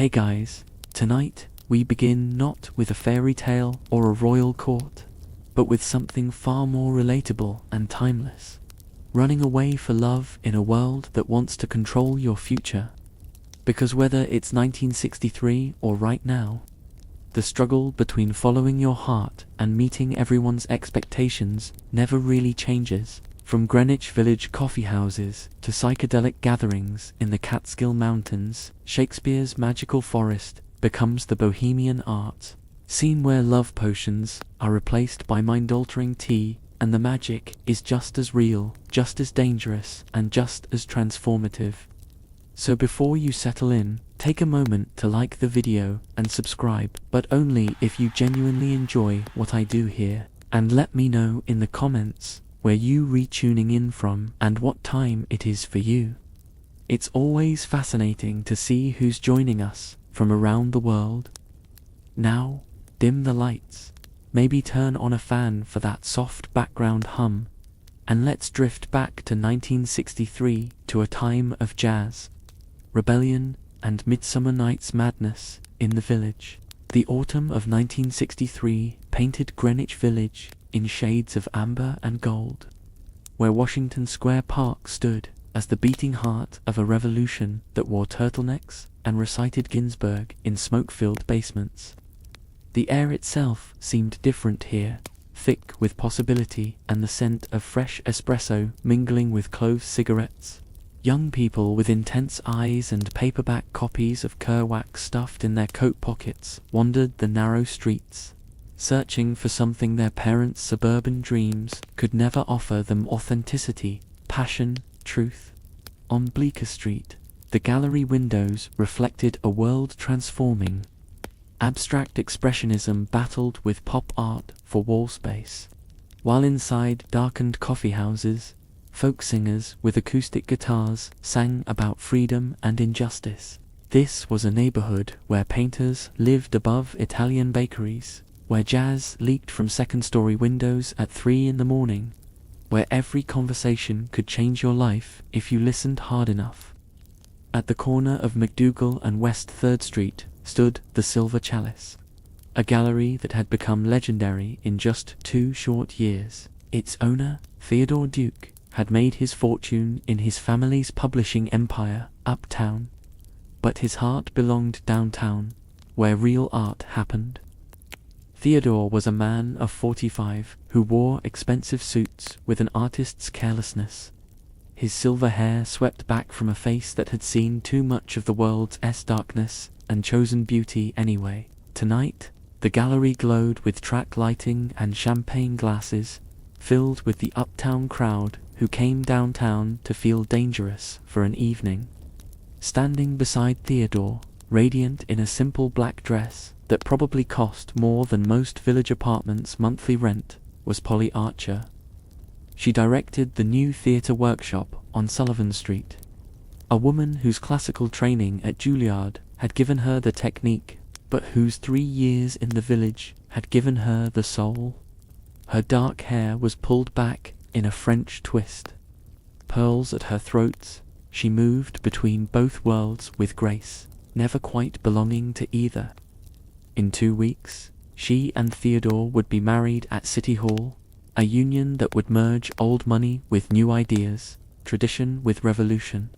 Hey guys, tonight we begin not with a fairy tale or a royal court, but with something far more relatable and timeless. Running away for love in a world that wants to control your future. Because whether it's 1963 or right now, the struggle between following your heart and meeting everyone's expectations never really changes. From Greenwich Village coffeehouses to psychedelic gatherings in the Catskill Mountains, Shakespeare's magical forest becomes the bohemian art scene where love potions are replaced by mind-altering tea, and the magic is just as real, just as dangerous, and just as transformative. So before you settle in, take a moment to like the video and subscribe, but only if you genuinely enjoy what I do here, and let me know in the comments where you retuning in from and what time it is for you. It's always fascinating to see who's joining us from around the world. Now, dim the lights, maybe turn on a fan for that soft background hum, and let's drift back to 1963 to a time of jazz, rebellion, and Midsummer Night's madness in the village. The autumn of 1963 painted Greenwich Village in shades of amber and gold, where Washington Square Park stood as the beating heart of a revolution that wore turtlenecks and recited Ginsberg in smoke-filled basements. The air itself seemed different here, thick with possibility and the scent of fresh espresso mingling with clove cigarettes. Young people with intense eyes and paperback copies of Kerouac stuffed in their coat pockets wandered the narrow streets, searching for something their parents' suburban dreams could never offer them: authenticity, passion, truth. On Bleecker Street, the gallery windows reflected a world transforming. Abstract expressionism battled with pop art for wall space, while inside darkened coffeehouses, folk singers with acoustic guitars sang about freedom and injustice. This was a neighborhood where painters lived above Italian bakeries, where jazz leaked from second-story windows at 3 in the morning, where every conversation could change your life if you listened hard enough. At the corner of McDougal and West 3rd Street stood the Silver Chalice, a gallery that had become legendary in just 2 short years. Its owner, Theodore Duke, had made his fortune in his family's publishing empire uptown, but his heart belonged downtown, where real art happened. Theodore was a man of 45 who wore expensive suits with an artist's carelessness, his silver hair swept back from a face that had seen too much of the world's darkness and chosen beauty anyway. Tonight, the gallery glowed with track lighting and champagne glasses, filled with the uptown crowd who came downtown to feel dangerous for an evening. Standing beside Theodore, radiant in a simple black dress that probably cost more than most village apartments' monthly rent, was Polly Archer. She directed the new theatre workshop on Sullivan Street, a woman whose classical training at Juilliard had given her the technique, but whose 3 years in the village had given her the soul. Her dark hair was pulled back in a French twist. Pearls at her throat, she moved between both worlds with grace, never quite belonging to either. In 2 weeks, she and Theodore would be married at City Hall, a union that would merge old money with new ideas, tradition with revolution.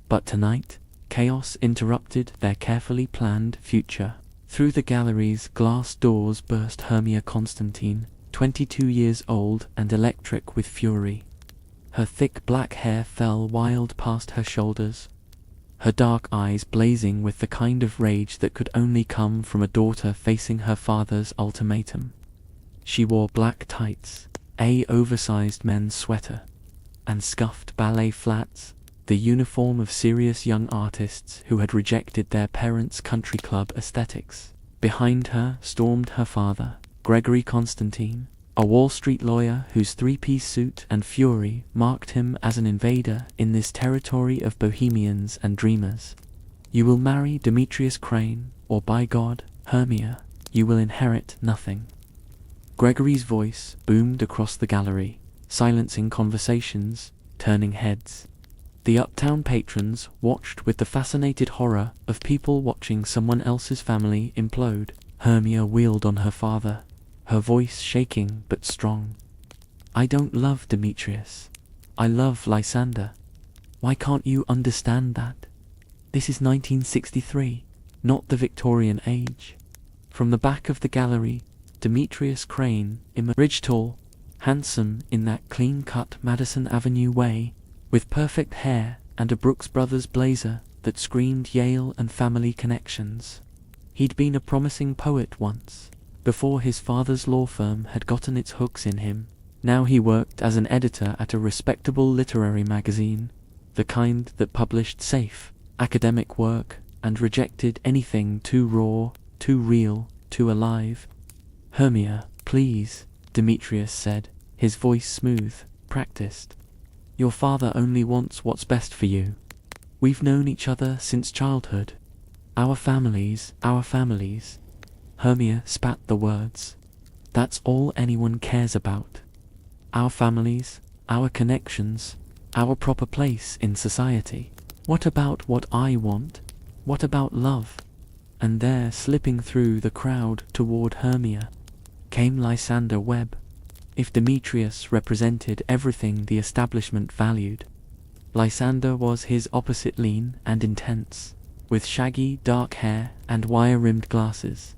But tonight, chaos interrupted their carefully planned future. Through the gallery's glass doors burst Hermia Constantine, 22 years old and electric with fury. Her thick black hair fell wild past her shoulders, her dark eyes blazing with the kind of rage that could only come from a daughter facing her father's ultimatum. She wore black tights, a oversized men's sweater, and scuffed ballet flats, the uniform of serious young artists who had rejected their parents' country club aesthetics. Behind her stormed her father, Gregory Constantine, a Wall Street lawyer whose 3-piece suit and fury marked him as an invader in this territory of bohemians and dreamers. You will marry Demetrius Crane, or by God, Hermia, you will inherit nothing. Gregory's voice boomed across the gallery, silencing conversations, turning heads. The uptown patrons watched with the fascinated horror of people watching someone else's family implode. Hermia wheeled on her father, her voice shaking but strong. "I don't love Demetrius. I love Lysander. Why can't you understand that? This is 1963, not the Victorian age." From the back of the gallery, Demetrius Crane emerged, tall, handsome in that clean-cut Madison Avenue way, with perfect hair and a Brooks Brothers blazer that screamed Yale and family connections. He'd been a promising poet once, before his father's law firm had gotten its hooks in him. Now he worked as an editor at a respectable literary magazine, the kind that published safe, academic work and rejected anything too raw, too real, too alive. "Hermia, please," Demetrius said, his voice smooth, practiced. "Your father only wants what's best for you. We've known each other since childhood. Our families. Hermia spat the words. "That's all anyone cares about. Our families, our connections, our proper place in society. What about what I want? What about love?" And there, slipping through the crowd toward Hermia, came Lysander Webb. If Demetrius represented everything the establishment valued, Lysander was his opposite, lean and intense, with shaggy dark hair and wire-rimmed glasses,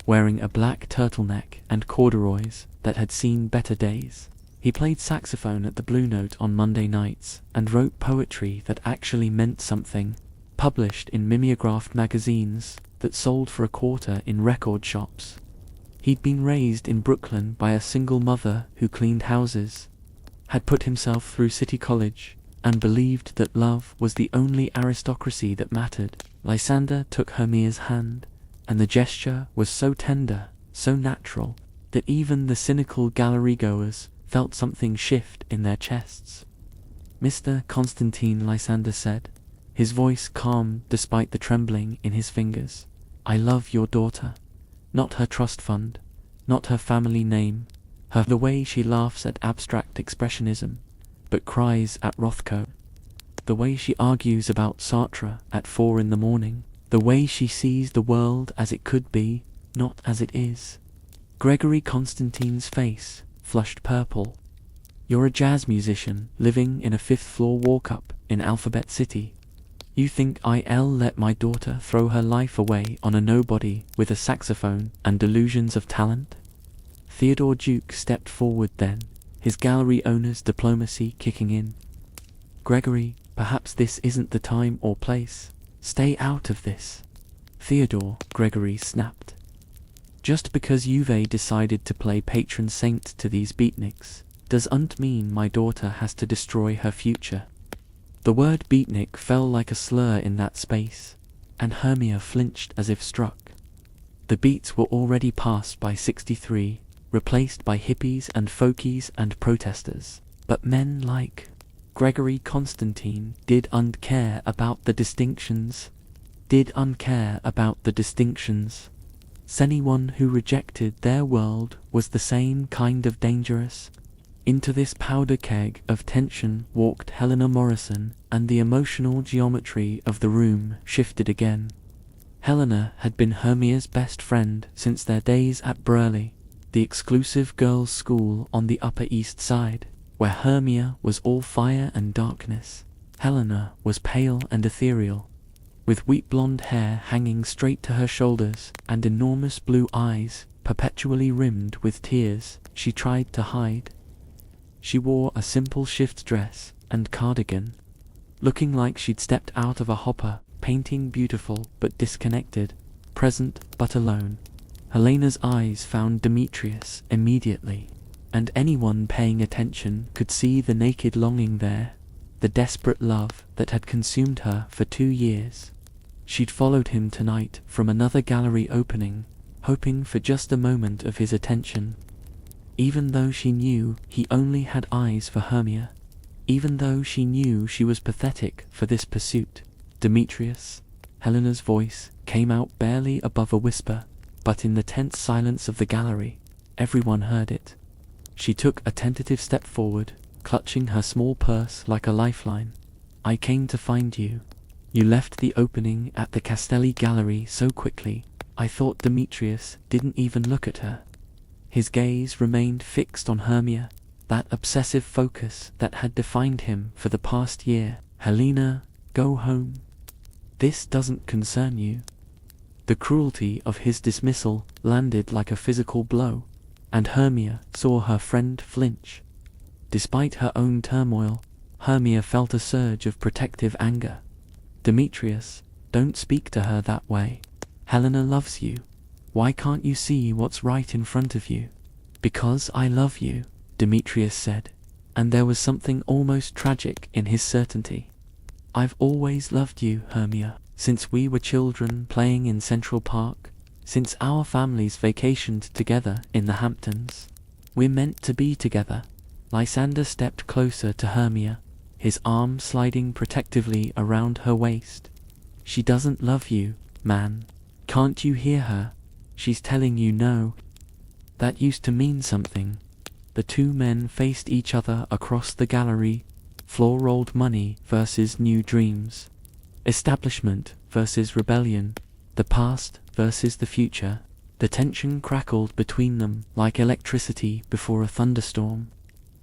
wearing a black turtleneck and corduroys that had seen better days. He played saxophone at the Blue Note on Monday nights and wrote poetry that actually meant something, published in mimeographed magazines that sold for a quarter in record shops. He'd been raised in Brooklyn by a single mother who cleaned houses, had put himself through City College, and believed that love was the only aristocracy that mattered. Lysander took Hermia's hand, and the gesture was so tender, so natural, that even the cynical gallery-goers felt something shift in their chests. "Mr. Constantine," Lysander said, his voice calm despite the trembling in his fingers, "I love your daughter. Not her trust fund, not her family name, the way she laughs at abstract expressionism, but cries at Rothko. The way she argues about Sartre at 4 in the morning. The way she sees the world as it could be, not as it is." Gregory Constantine's face flushed purple. "You're a jazz musician living in a 5th-floor walk-up in Alphabet City. You think I'll let my daughter throw her life away on a nobody with a saxophone and delusions of talent?" Theodore Duke stepped forward then, his gallery owner's diplomacy kicking in. "Gregory, perhaps this isn't the time or place. Stay out of this." "Theodore," Gregory snapped. "Just because you've decided to play patron saint to these beatniks, doesn't mean my daughter has to destroy her future." The word beatnik fell like a slur in that space, and Hermia flinched as if struck. The beats were already passed by 63, replaced by hippies and folkies and protesters. But men like Gregory Constantine didn't care about the distinctions. Anyone who rejected their world was the same kind of dangerous. Into this powder keg of tension walked Helena Morrison, and the emotional geometry of the room shifted again. Helena had been Hermia's best friend since their days at Burley, the exclusive girls' school on the Upper East Side, where Hermia was all fire and darkness. Helena was pale and ethereal, with wheat blonde hair hanging straight to her shoulders and enormous blue eyes perpetually rimmed with tears she tried to hide. She wore a simple shift dress and cardigan, looking like she'd stepped out of a hopper, painting beautiful but disconnected, present but alone. Helena's eyes found Demetrius immediately, and anyone paying attention could see the naked longing there, the desperate love that had consumed her for 2 years. She'd followed him tonight from another gallery opening, hoping for just a moment of his attention. Even though she knew he only had eyes for Hermia, even though she knew she was pathetic for this pursuit. "Demetrius," Helena's voice came out barely above a whisper, but in the tense silence of the gallery, everyone heard it. She took a tentative step forward, clutching her small purse like a lifeline. I came to find you. You left the opening at the Castelli Gallery so quickly, I thought Demetrius didn't even look at her. His gaze remained fixed on Hermia, that obsessive focus that had defined him for the past year. Helena, go home. This doesn't concern you. The cruelty of his dismissal landed like a physical blow, and Hermia saw her friend flinch. Despite her own turmoil, Hermia felt a surge of protective anger. Demetrius, don't speak to her that way. Helena loves you. Why can't you see what's right in front of you? Because I love you, Demetrius said, and there was something almost tragic in his certainty. I've always loved you, Hermia, since we were children playing in Central Park, since our families vacationed together in the Hamptons. We're meant to be together. Lysander stepped closer to Hermia, his arm sliding protectively around her waist. She doesn't love you, man. Can't you hear her? She's telling you no. That used to mean something. The two men faced each other across the gallery. Floor-rolled money versus new dreams. Establishment versus rebellion. The past versus the future. The tension crackled between them like electricity before a thunderstorm.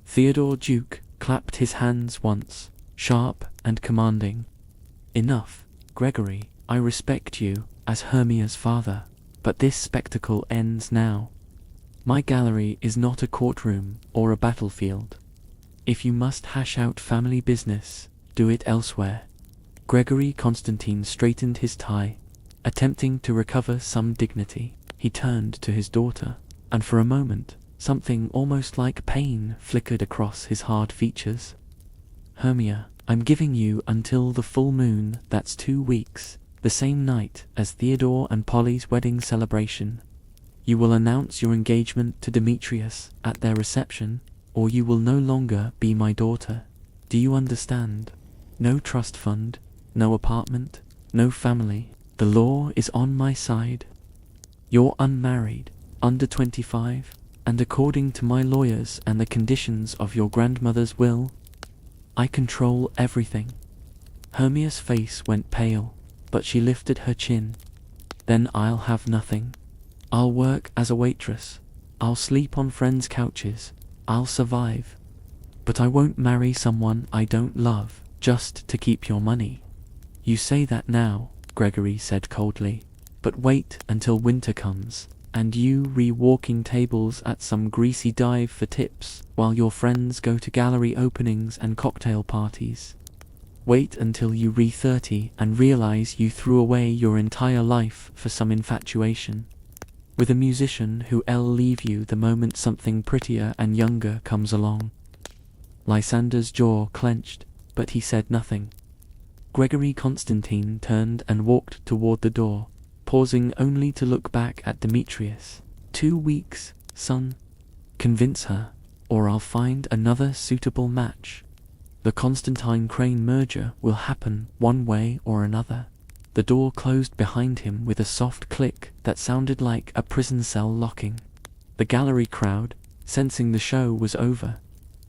Theodore Duke clapped his hands once, sharp and commanding. Enough, Gregory, I respect you as Hermia's father, but this spectacle ends now. My gallery is not a courtroom or a battlefield. If you must hash out family business, do it elsewhere. Gregory Constantine straightened his tie, attempting to recover some dignity. He turned to his daughter, and for a moment, something almost like pain flickered across his hard features. Hermia, I'm giving you until the full moon, that's 2 weeks, the same night as Theodore and Polly's wedding celebration. You will announce your engagement to Demetrius at their reception, or you will no longer be my daughter. Do you understand? No trust fund, no apartment, no family. The law is on my side. You're unmarried, under 25, and according to my lawyers and the conditions of your grandmother's will, I control everything. Hermia's face went pale, but she lifted her chin. Then I'll have nothing. I'll work as a waitress. I'll sleep on friends' couches. I'll survive. But I won't marry someone I don't love, just to keep your money. You say that now, Gregory said coldly, but wait until winter comes, and you re-walking tables at some greasy dive for tips while your friends go to gallery openings and cocktail parties. Wait until you re-30 and realize you threw away your entire life for some infatuation with a musician who'll leave you the moment something prettier and younger comes along. Lysander's jaw clenched, but he said nothing. Gregory Constantine turned and walked toward the door, pausing only to look back at Demetrius. 2 weeks, son. Convince her, or I'll find another suitable match. The Constantine Crane merger will happen one way or another. The door closed behind him with a soft click that sounded like a prison cell locking. The gallery crowd, sensing the show was over,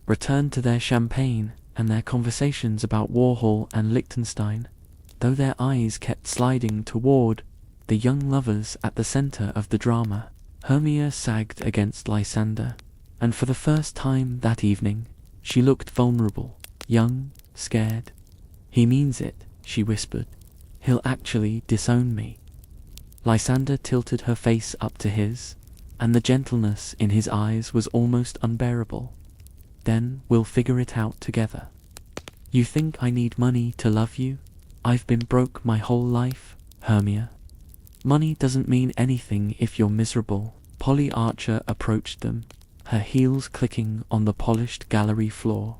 returned to their champagne and their conversations about Warhol and Liechtenstein, though their eyes kept sliding toward the young lovers at the center of the drama. Hermia sagged against Lysander, and for the first time that evening, she looked vulnerable, young, scared. He means it, she whispered. He'll actually disown me. Lysander tilted her face up to his, and the gentleness in his eyes was almost unbearable. Then we'll figure it out together. You think I need money to love you? I've been broke my whole life, Hermia. Money doesn't mean anything if you're miserable. Polly Archer approached them, her heels clicking on the polished gallery floor.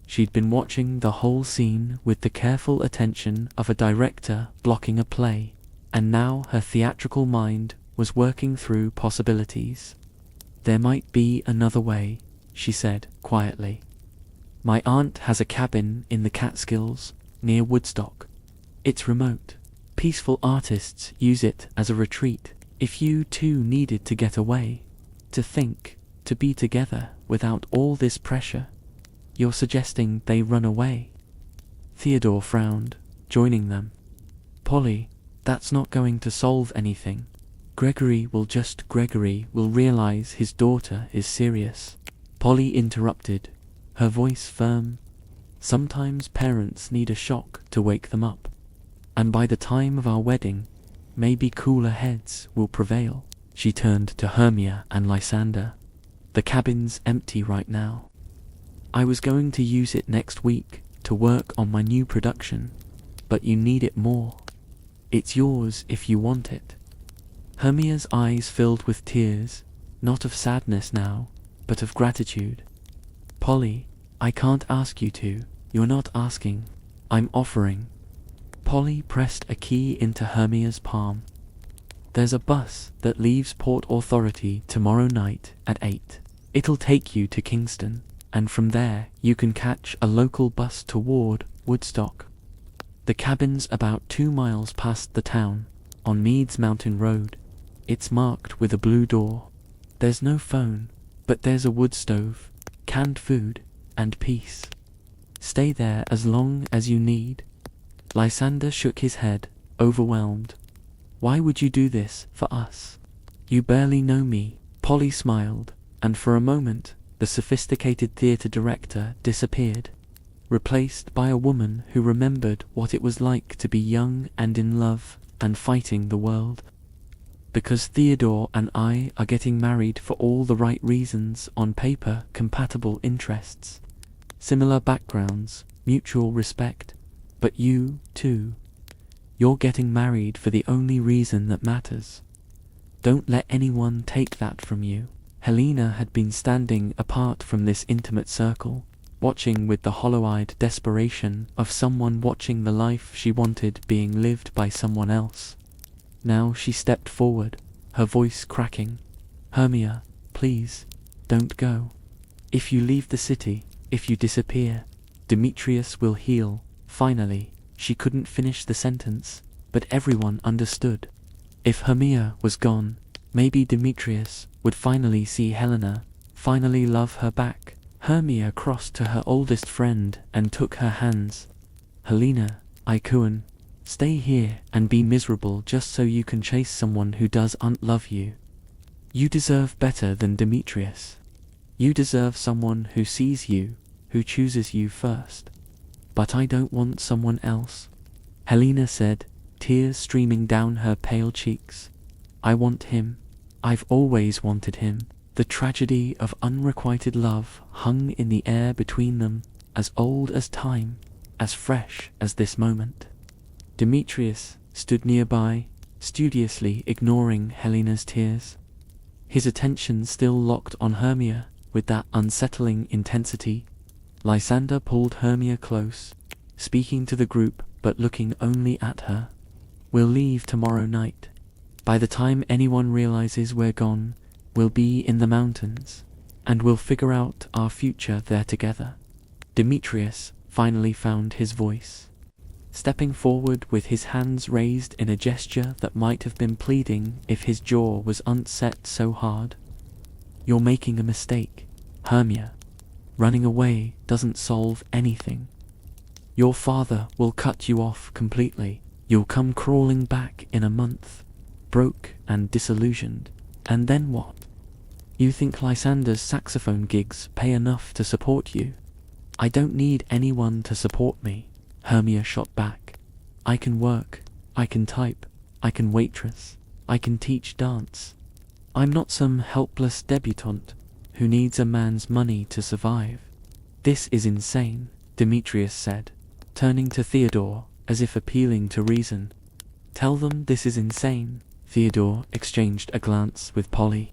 She'd been watching the whole scene with the careful attention of a director blocking a play, and now her theatrical mind was working through possibilities. There might be another way, she said quietly. My aunt has a cabin in the Catskills, near Woodstock. It's remote. Peaceful artists use it as a retreat. If you two needed to get away, to think, to be together without all this pressure, you're suggesting they run away. Theodore frowned, joining them. Polly, that's not going to solve anything. Gregory will realize his daughter is serious. Polly interrupted, her voice firm. Sometimes parents need a shock to wake them up. And by the time of our wedding, maybe cooler heads will prevail. She turned to Hermia and Lysander. The cabin's empty right now. I was going to use it next week to work on my new production, but you need it more. It's yours if you want it. Hermia's eyes filled with tears, not of sadness now, but of gratitude. Polly, I can't ask you to. You're not asking. I'm offering. Polly pressed a key into Hermia's palm. There's a bus that leaves Port Authority tomorrow night at 8. It'll take you to Kingston, and from there you can catch a local bus toward Woodstock. The cabin's about 2 miles past the town, on Meads Mountain Road. It's marked with a blue door. There's no phone, but there's a wood stove, canned food, and peace. Stay there as long as you need. Lysander shook his head, overwhelmed. Why would you do this for us? You barely know me. Polly smiled, and for a moment, the sophisticated theatre director disappeared, replaced by a woman who remembered what it was like to be young and in love and fighting the world. Because Theodore and I are getting married for all the right reasons, on paper compatible interests, similar backgrounds, mutual respect, but you, too. You're getting married for the only reason that matters. Don't let anyone take that from you. Helena had been standing apart from this intimate circle, watching with the hollow-eyed desperation of someone watching the life she wanted being lived by someone else. Now she stepped forward, her voice cracking. Hermia, please, don't go. If you leave the city, if you disappear, Demetrius will heal. Finally, she couldn't finish the sentence, but everyone understood. If Hermia was gone, maybe Demetrius would finally see Helena, finally love her back. Hermia crossed to her oldest friend and took her hands. Helena, I couldn't stay here and be miserable just so you can chase someone who doesn't love you. You deserve better than Demetrius. You deserve someone who sees you, who chooses you first. But I don't want someone else, Helena said, tears streaming down her pale cheeks. I want him. I've always wanted him. The tragedy of unrequited love hung in the air between them, as old as time, as fresh as this moment. Demetrius stood nearby, studiously ignoring Helena's tears. His attention still locked on Hermia with that unsettling intensity. Lysander pulled Hermia close, speaking to the group but looking only at her. We'll leave tomorrow night. By the time anyone realizes we're gone, we'll be in the mountains, and we'll figure out our future there together. Demetrius finally found his voice, stepping forward with his hands raised in a gesture that might have been pleading if his jaw was unset so hard. You're making a mistake, Hermia. Running away doesn't solve anything. Your father will cut you off completely. You'll come crawling back in a month, broke and disillusioned. And then what? You think Lysander's saxophone gigs pay enough to support you? I don't need anyone to support me, Hermia shot back. I can work, I can type, I can waitress, I can teach dance. I'm not some helpless debutante who needs a man's money to survive. This is insane, Demetrius said, turning to Theodore as if appealing to reason. Tell them this is insane. Theodore exchanged a glance with Polly,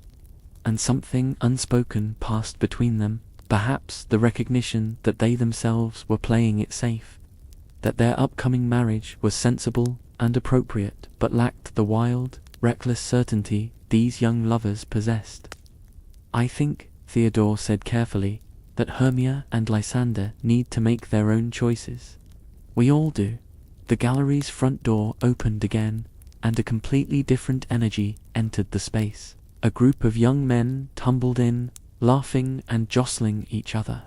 and something unspoken passed between them, perhaps the recognition that they themselves were playing it safe, that their upcoming marriage was sensible and appropriate but lacked the wild, reckless certainty these young lovers possessed. I think, Theodore said carefully, that Hermia and Lysander need to make their own choices. We all do. The gallery's front door opened again, and a completely different energy entered the space. A group of young men tumbled in, laughing and jostling each other.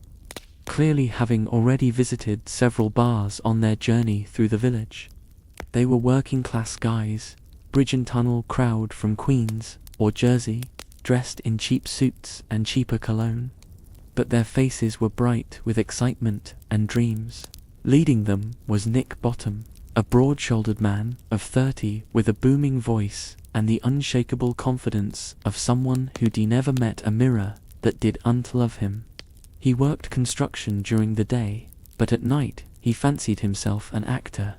clearly having already visited several bars on their journey through the village. They were working-class guys, bridge and tunnel crowd from Queens or Jersey, dressed in cheap suits and cheaper cologne. But their faces were bright with excitement and dreams. Leading them was Nick Bottom, a broad-shouldered man of 30 with a booming voice and the unshakable confidence of someone who'd never met a mirror that did unto love him. He worked construction during the day, but at night he fancied himself an actor.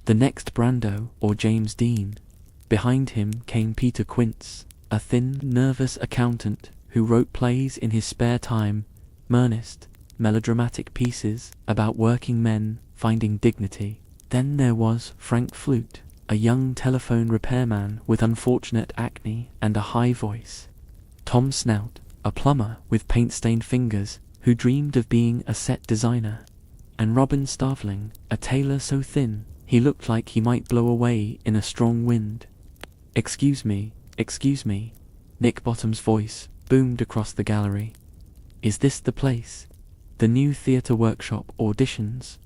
The next Brando or James Dean. Behind him came Peter Quince, a thin, nervous accountant who wrote plays in his spare time, earnest, melodramatic pieces about working men finding dignity. Then there was Frank Flute, a young telephone repairman with unfortunate acne and a high voice. Tom Snout, a plumber with paint-stained fingers who dreamed of being a set designer. And Robin Starveling, a tailor so thin he looked like he might blow away in a strong wind. Excuse me, Nick Bottom's voice boomed across the gallery. Is this the place? The new theatre workshop auditions?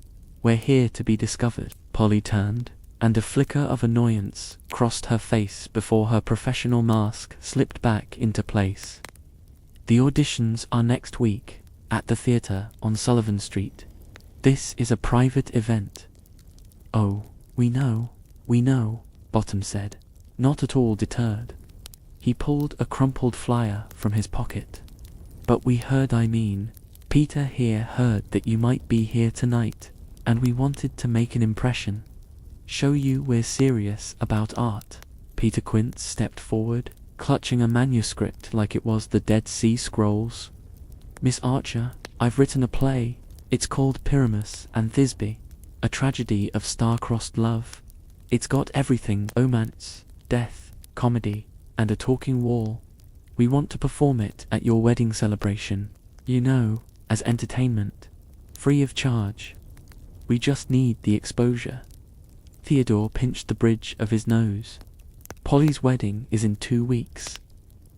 We're here to be discovered. Polly turned, and a flicker of annoyance crossed her face before her professional mask slipped back into place. The auditions are next week, at the theatre on Sullivan Street. This is a private event. Oh, we know, Bottom said, not at all deterred. He pulled a crumpled flyer from his pocket. But we heard, Peter here heard that you might be here tonight, and we wanted to make an impression. Show you we're serious about art. Peter Quince stepped forward, clutching a manuscript like it was the Dead Sea Scrolls. Miss Archer, I've written a play. It's called Pyramus and Thisbe, a tragedy of star-crossed love. It's got everything: romance, death, comedy, and a talking wall. We want to perform it at your wedding celebration, as entertainment, free of charge. We just need the exposure. Theodore pinched the bridge of his nose. Polly's wedding is in 2 weeks.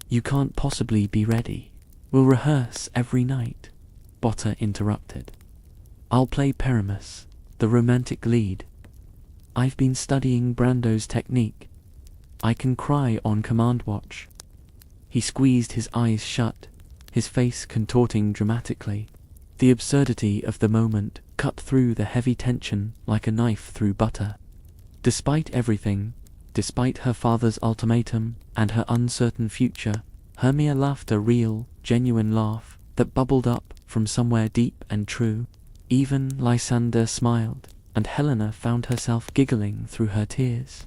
You can't possibly be ready. We'll rehearse every night, Botta interrupted. I'll play Pyramus, the romantic lead. I've been studying Brando's technique. I can cry on command watch. He squeezed his eyes shut, his face contorting dramatically. The absurdity of the moment cut through the heavy tension like a knife through butter. Despite everything, despite her father's ultimatum and her uncertain future, Hermia laughed a real, genuine laugh that bubbled up from somewhere deep and true. Even Lysander smiled, and Helena found herself giggling through her tears.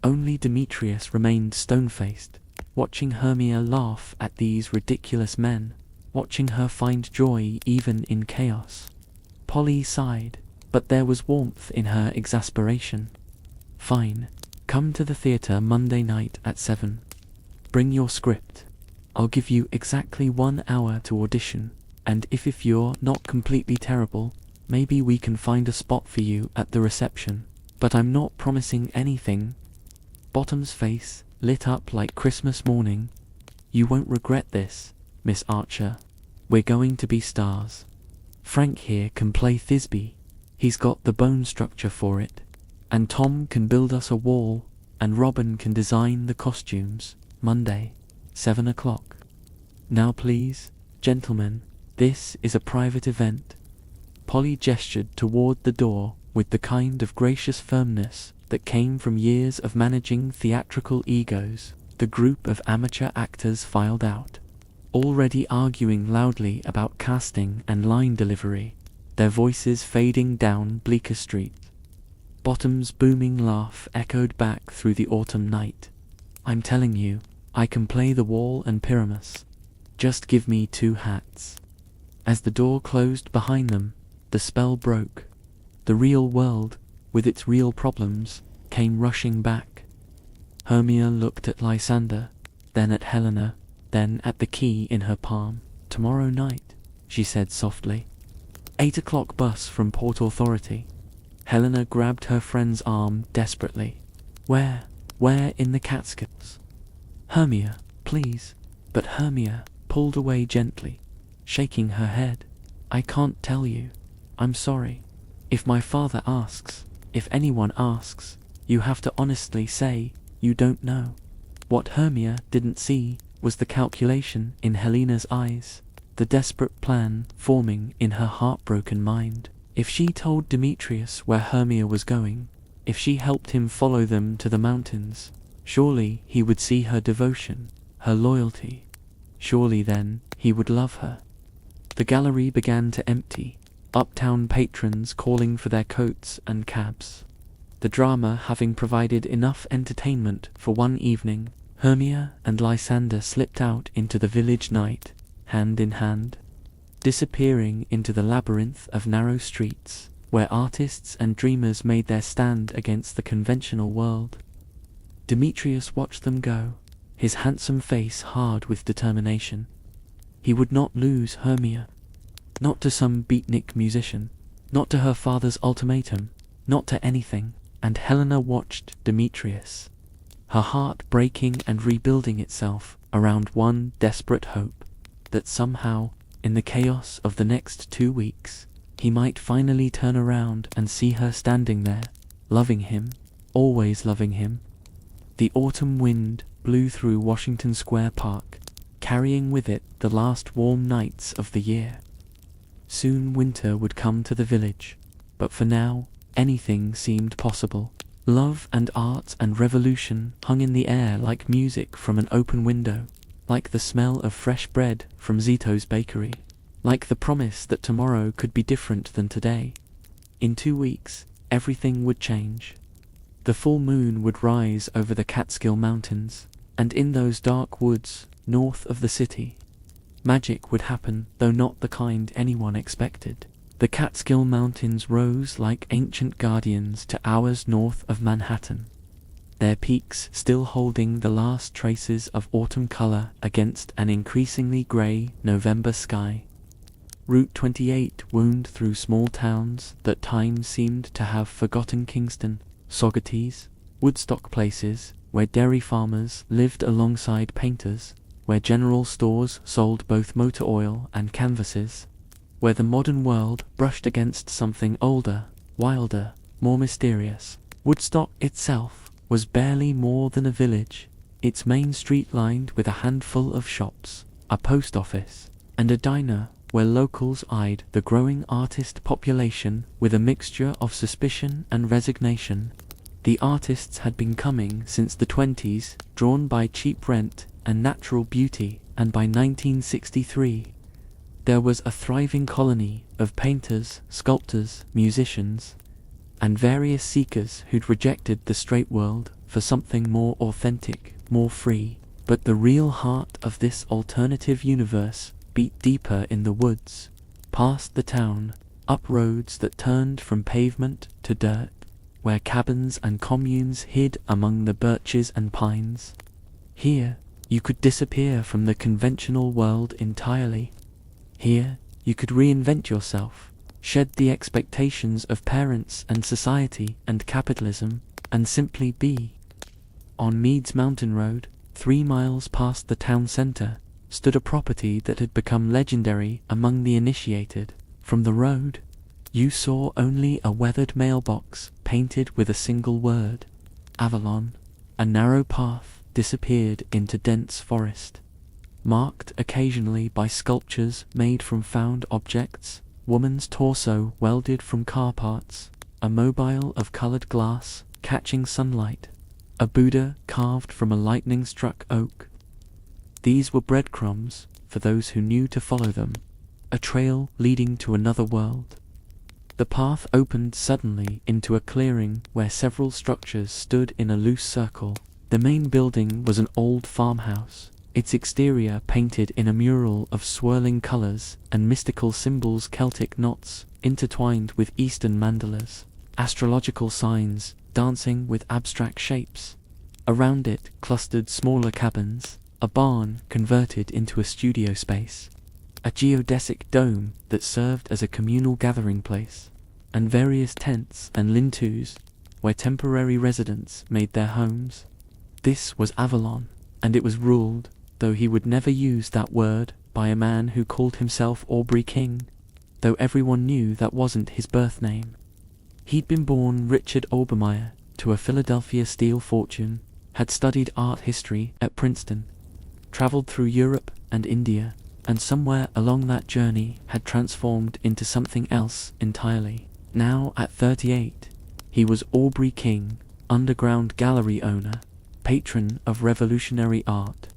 Only Demetrius remained stone-faced, watching Hermia laugh at these ridiculous men, watching her find joy even in chaos. Polly sighed, but there was warmth in her exasperation. Fine, come to the theatre Monday night at 7. Bring your script. I'll give you exactly 1 hour to audition, and if you're not completely terrible, maybe we can find a spot for you at the reception. But I'm not promising anything. Bottom's face lit up like Christmas morning. You won't regret this, Miss Archer. We're going to be stars. Frank here can play Thisbe. He's got the bone structure for it. And Tom can build us a wall, and Robin can design the costumes. Monday, 7 o'clock. Now please, gentlemen, this is a private event. Polly gestured toward the door with the kind of gracious firmness that came from years of managing theatrical egos. The group of amateur actors filed out, already arguing loudly about casting and line delivery, their voices fading down Bleecker Street. Bottom's booming laugh echoed back through the autumn night. I'm telling you, I can play the wall and Pyramus. Just give me 2 hats. As the door closed behind them, the spell broke. The real world, with its real problems, came rushing back. Hermia looked at Lysander, then at Helena, then at the key in her palm. Tomorrow night, she said softly. 8 o'clock bus from Port Authority. Helena grabbed her friend's arm desperately. Where in the Catskills? Hermia, please. But Hermia pulled away gently, shaking her head. I can't tell you. I'm sorry. If my father asks, if anyone asks, you have to honestly say, you don't know. What Hermia didn't see was the calculation in Helena's eyes, the desperate plan forming in her heartbroken mind. If she told Demetrius where Hermia was going, if she helped him follow them to the mountains, surely he would see her devotion, her loyalty. Surely then he would love her. The gallery began to empty, uptown patrons calling for their coats and cabs. The drama having provided enough entertainment for one evening, Hermia and Lysander slipped out into the village night, hand in hand, disappearing into the labyrinth of narrow streets, where artists and dreamers made their stand against the conventional world. Demetrius watched them go, his handsome face hard with determination. He would not lose Hermia. Not to some beatnik musician, not to her father's ultimatum, not to anything. And Helena watched Demetrius, her heart breaking and rebuilding itself around one desperate hope, that somehow, in the chaos of the next 2 weeks, he might finally turn around and see her standing there, loving him, always loving him. The autumn wind blew through Washington Square Park, carrying with it the last warm nights of the year. Soon winter would come to the village, but for now, anything seemed possible. Love and art and revolution hung in the air like music from an open window, like the smell of fresh bread from Zito's bakery, like the promise that tomorrow could be different than today. In 2 weeks, everything would change. The full moon would rise over the Catskill Mountains, and in those dark woods north of the city, magic would happen, though not the kind anyone expected. The Catskill Mountains rose like ancient guardians to hours north of Manhattan, their peaks still holding the last traces of autumn color against an increasingly gray November sky. Route 28 wound through small towns that time seemed to have forgotten: Kingston, Saugerties, Woodstock, places where dairy farmers lived alongside painters, where general stores sold both motor oil and canvases, where the modern world brushed against something older, wilder, more mysterious. Woodstock itself was barely more than a village, its main street lined with a handful of shops, a post office, and a diner where locals eyed the growing artist population with a mixture of suspicion and resignation. The artists had been coming since the 20s, drawn by cheap rent and natural beauty, and by 1963, there was a thriving colony of painters, sculptors, musicians, and various seekers who'd rejected the straight world for something more authentic, more free. But the real heart of this alternative universe beat deeper in the woods, past the town, up roads that turned from pavement to dirt, where cabins and communes hid among the birches and pines. Here, you could disappear from the conventional world entirely. Here, you could reinvent yourself, shed the expectations of parents and society and capitalism, and simply be. On Meads Mountain Road, 3 miles past the town center, stood a property that had become legendary among the initiated. From the road, you saw only a weathered mailbox painted with a single word, Avalon. A narrow path disappeared into dense forest, marked occasionally by sculptures made from found objects, woman's torso welded from car parts, a mobile of colored glass catching sunlight, a Buddha carved from a lightning-struck oak. These were breadcrumbs for those who knew to follow them, a trail leading to another world. The path opened suddenly into a clearing where several structures stood in a loose circle. The main building was an old farmhouse, its exterior painted in a mural of swirling colors and mystical symbols, Celtic knots intertwined with Eastern mandalas, astrological signs dancing with abstract shapes. Around it clustered smaller cabins, a barn converted into a studio space, a geodesic dome that served as a communal gathering place, and various tents and lean-tos where temporary residents made their homes. This was Avalon, and it was ruled, though he would never use that word, by a man who called himself Aubrey King, though everyone knew that wasn't his birth name. He'd been born Richard Obermeyer to a Philadelphia steel fortune, had studied art history at Princeton, traveled through Europe and India, and somewhere along that journey had transformed into something else entirely. Now, at 38, he was Aubrey King, underground gallery owner, patron of revolutionary art,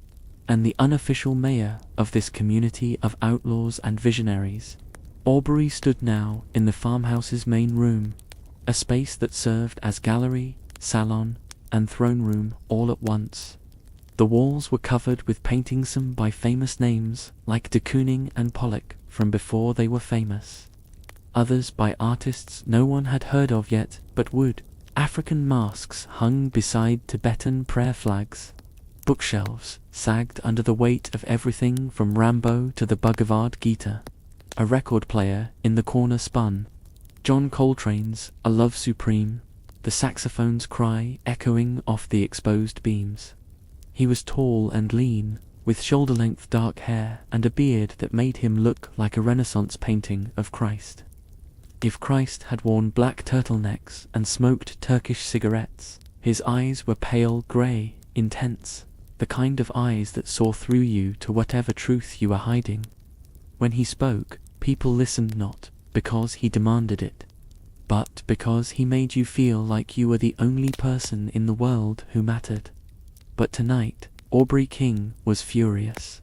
and the unofficial mayor of this community of outlaws and visionaries. Aubrey stood now in the farmhouse's main room, a space that served as gallery, salon, and throne room all at once. The walls were covered with paintings some by famous names like de Kooning and Pollock from before they were famous. Others by artists no one had heard of yet but would. African masks hung beside Tibetan prayer flags. Bookshelves sagged under the weight of everything from Rambo to the Bhagavad Gita. A record player in the corner spun. John Coltrane's A Love Supreme, the saxophone's cry echoing off the exposed beams. He was tall and lean, with shoulder-length dark hair and a beard that made him look like a Renaissance painting of Christ. If Christ had worn black turtlenecks and smoked Turkish cigarettes, his eyes were pale grey, intense, the kind of eyes that saw through you to whatever truth you were hiding. When he spoke, people listened not because he demanded it, but because he made you feel like you were the only person in the world who mattered. But tonight, Aubrey King was furious.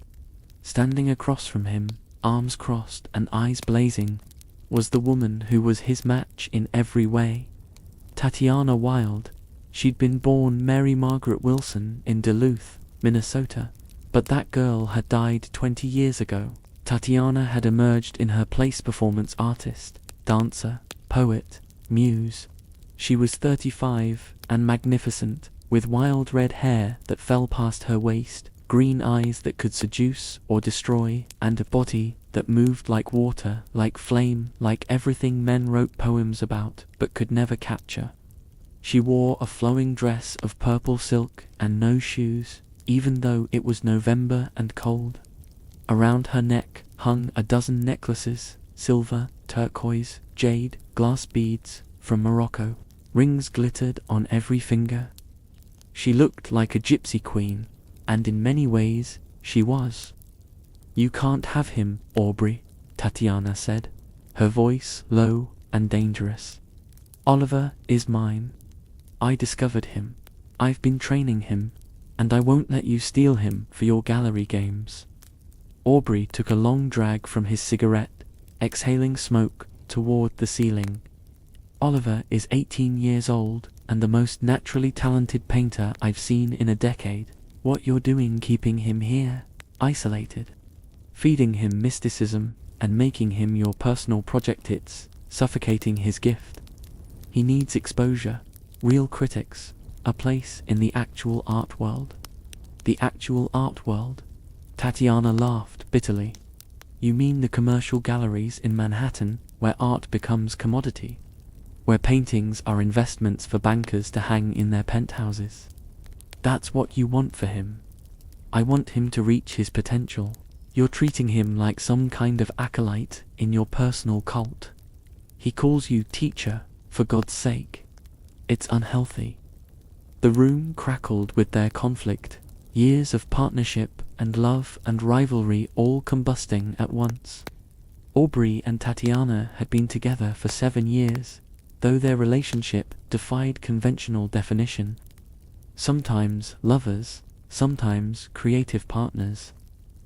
Standing across from him, arms crossed and eyes blazing, was the woman who was his match in every way. Tatiana Wilde. She'd been born Mary Margaret Wilson in Duluth, Minnesota, but that girl had died 20 years ago. Tatiana had emerged in her place performance artist, dancer, poet, muse. She was 35 and magnificent, with wild red hair that fell past her waist, green eyes that could seduce or destroy, and a body that moved like water, like flame, like everything men wrote poems about but could never capture. She wore a flowing dress of purple silk and no shoes, even though it was November and cold. Around her neck hung a dozen necklaces, silver, turquoise, jade, glass beads from Morocco. Rings glittered on every finger. She looked like a gypsy queen, and in many ways she was. "You can't have him, Aubrey," Tatiana said, her voice low and dangerous. "Oliver is mine. I discovered him. I've been training him, and I won't let you steal him for your gallery games." Aubrey took a long drag from his cigarette, exhaling smoke toward the ceiling. "Oliver is 18 years old and the most naturally talented painter I've seen in a decade. What you're doing keeping him here, isolated, feeding him mysticism and making him your personal project, it's suffocating his gift. He needs exposure, real critics, a place in the actual art world." "The actual art world?" Tatiana laughed bitterly. "You mean the commercial galleries in Manhattan where art becomes commodity? Where paintings are investments for bankers to hang in their penthouses? That's what you want for him. I want him to reach his potential. You're treating him like some kind of acolyte in your personal cult. He calls you teacher, for God's sake. It's unhealthy." The room crackled with their conflict, years of partnership and love and rivalry all combusting at once. Aubrey and Tatiana had been together for 7 years, though their relationship defied conventional definition. Sometimes lovers, sometimes creative partners,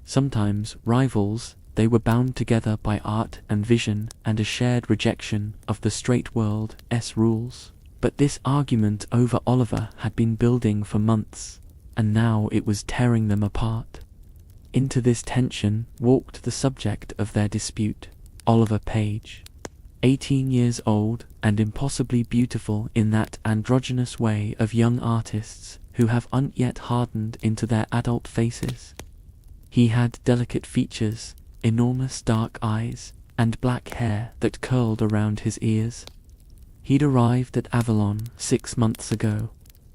sometimes rivals, they were bound together by art and vision and a shared rejection of the straight world's rules. But this argument over Oliver had been building for months, and now it was tearing them apart. Into this tension walked the subject of their dispute, Oliver Page. 18 years old and impossibly beautiful in that androgynous way of young artists who have yet hardened into their adult faces. He had delicate features, enormous dark eyes, and black hair that curled around his ears. He'd arrived at Avalon 6 months ago,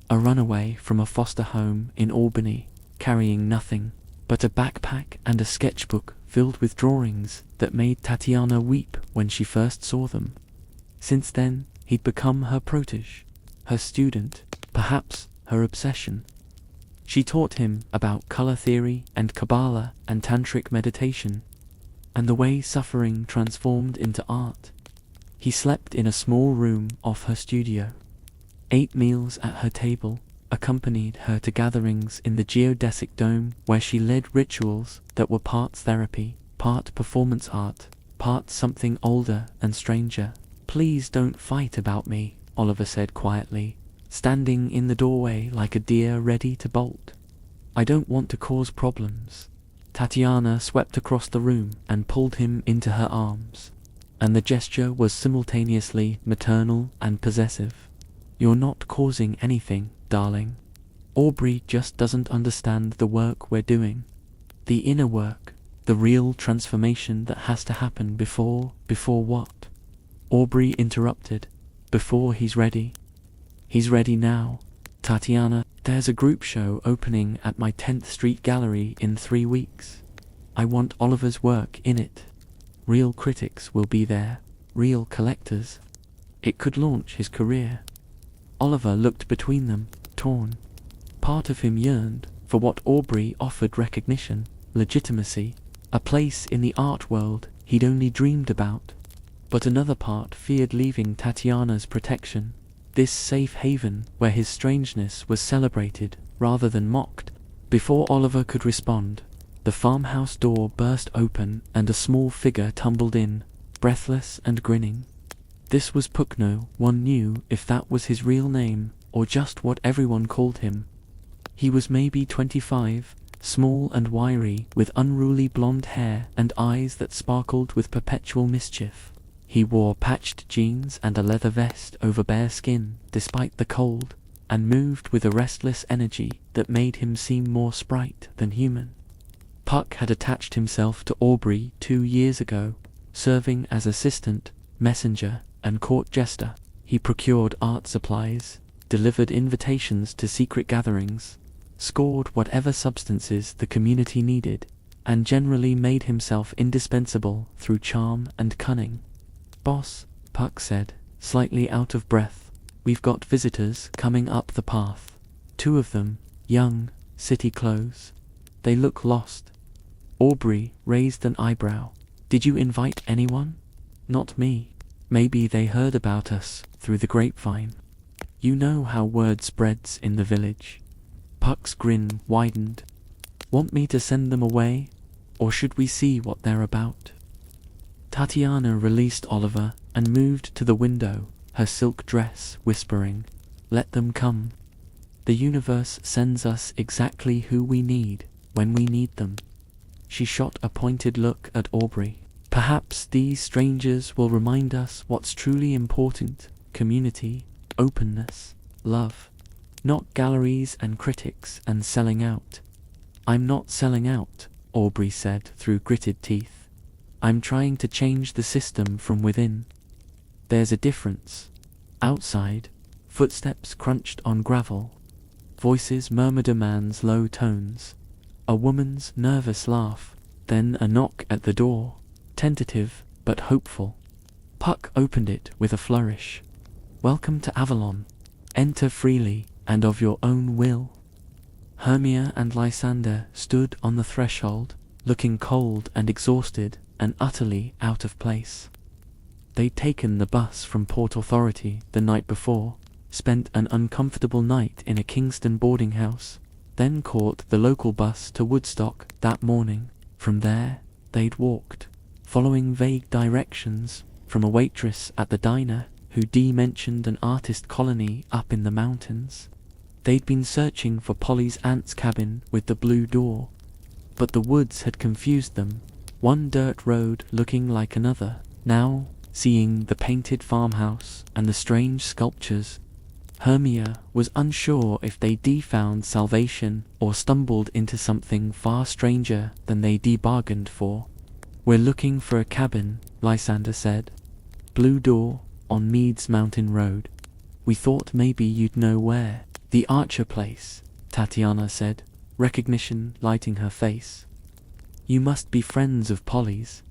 a runaway from a foster home in Albany, carrying nothing but a backpack and a sketchbook filled with drawings that made Tatiana weep when she first saw them. Since then, he'd become her protege, her student, perhaps her obsession. She taught him about color theory and Kabbalah and tantric meditation, and the way suffering transformed into art. He slept in a small room off her studio, ate meals at her table, accompanied her to gatherings in the geodesic dome where she led rituals that were part therapy, part performance art, part something older and stranger. "Please don't fight about me," Oliver said quietly, standing in the doorway like a deer ready to bolt. "I don't want to cause problems." Tatiana swept across the room and pulled him into her arms, and the gesture was simultaneously maternal and possessive. "You're not causing anything, darling. Aubrey just doesn't understand the work we're doing. The inner work, the real transformation that has to happen before what?" Aubrey interrupted. "Before he's ready." "He's ready now, Tatiana. There's a group show opening at my 10th Street Gallery in 3 weeks. I want Oliver's work in it. Real critics will be there, real collectors. It could launch his career." Oliver looked between them, torn. Part of him yearned for what Aubrey offered: recognition, legitimacy, a place in the art world he'd only dreamed about. But another part feared leaving Tatiana's protection, this safe haven where his strangeness was celebrated rather than mocked. Before Oliver could respond, the farmhouse door burst open and a small figure tumbled in, breathless and grinning. This was Pukno. One knew if that was his real name or just what everyone called him. He was maybe 25, small and wiry, with unruly blonde hair and eyes that sparkled with perpetual mischief. He wore patched jeans and a leather vest over bare skin despite the cold, and moved with a restless energy that made him seem more sprite than human. Puck had attached himself to Aubrey 2 years ago, serving as assistant, messenger, and court jester. He procured art supplies, delivered invitations to secret gatherings, scored whatever substances the community needed, and generally made himself indispensable through charm and cunning. "Boss," Puck said, slightly out of breath, "we've got visitors coming up the path. 2 of them, young, city clothes. They look lost." Aubrey raised an eyebrow. "Did you invite anyone?" "Not me. Maybe they heard about us through the grapevine. You know how word spreads in the village." Puck's grin widened. "Want me to send them away, or should we see what they're about?" Tatiana released Oliver and moved to the window, her silk dress whispering, "Let them come. The universe sends us exactly who we need when we need them." She shot a pointed look at Aubrey. "Perhaps these strangers will remind us what's truly important: community, openness, love. Not galleries and critics and selling out." "I'm not selling out," Aubrey said through gritted teeth. "I'm trying to change the system from within. There's a difference." Outside, footsteps crunched on gravel. Voices murmured a man's low tones, a woman's nervous laugh, then a knock at the door, tentative but hopeful. Puck opened it with a flourish. "Welcome to Avalon. Enter freely and of your own will." Hermia and Lysander stood on the threshold, looking cold and exhausted and utterly out of place. They'd taken the bus from Port Authority the night before, spent an uncomfortable night in a Kingston boarding house, then caught the local bus to Woodstock that morning. From there, they'd walked, following vague directions from a waitress at the diner who mentioned an artist colony up in the mountains. They'd been searching for Polly's aunt's cabin with the blue door, but the woods had confused them, one dirt road looking like another. Now, seeing the painted farmhouse and the strange sculptures, Hermia was unsure if they'd found salvation or stumbled into something far stranger than they'd bargained for. "We're looking for a cabin," Lysander said. "Blue door, on Meads Mountain Road. We thought maybe you'd know where." "The Archer place," Tatiana said, recognition lighting her face. "You must be friends of Polly's.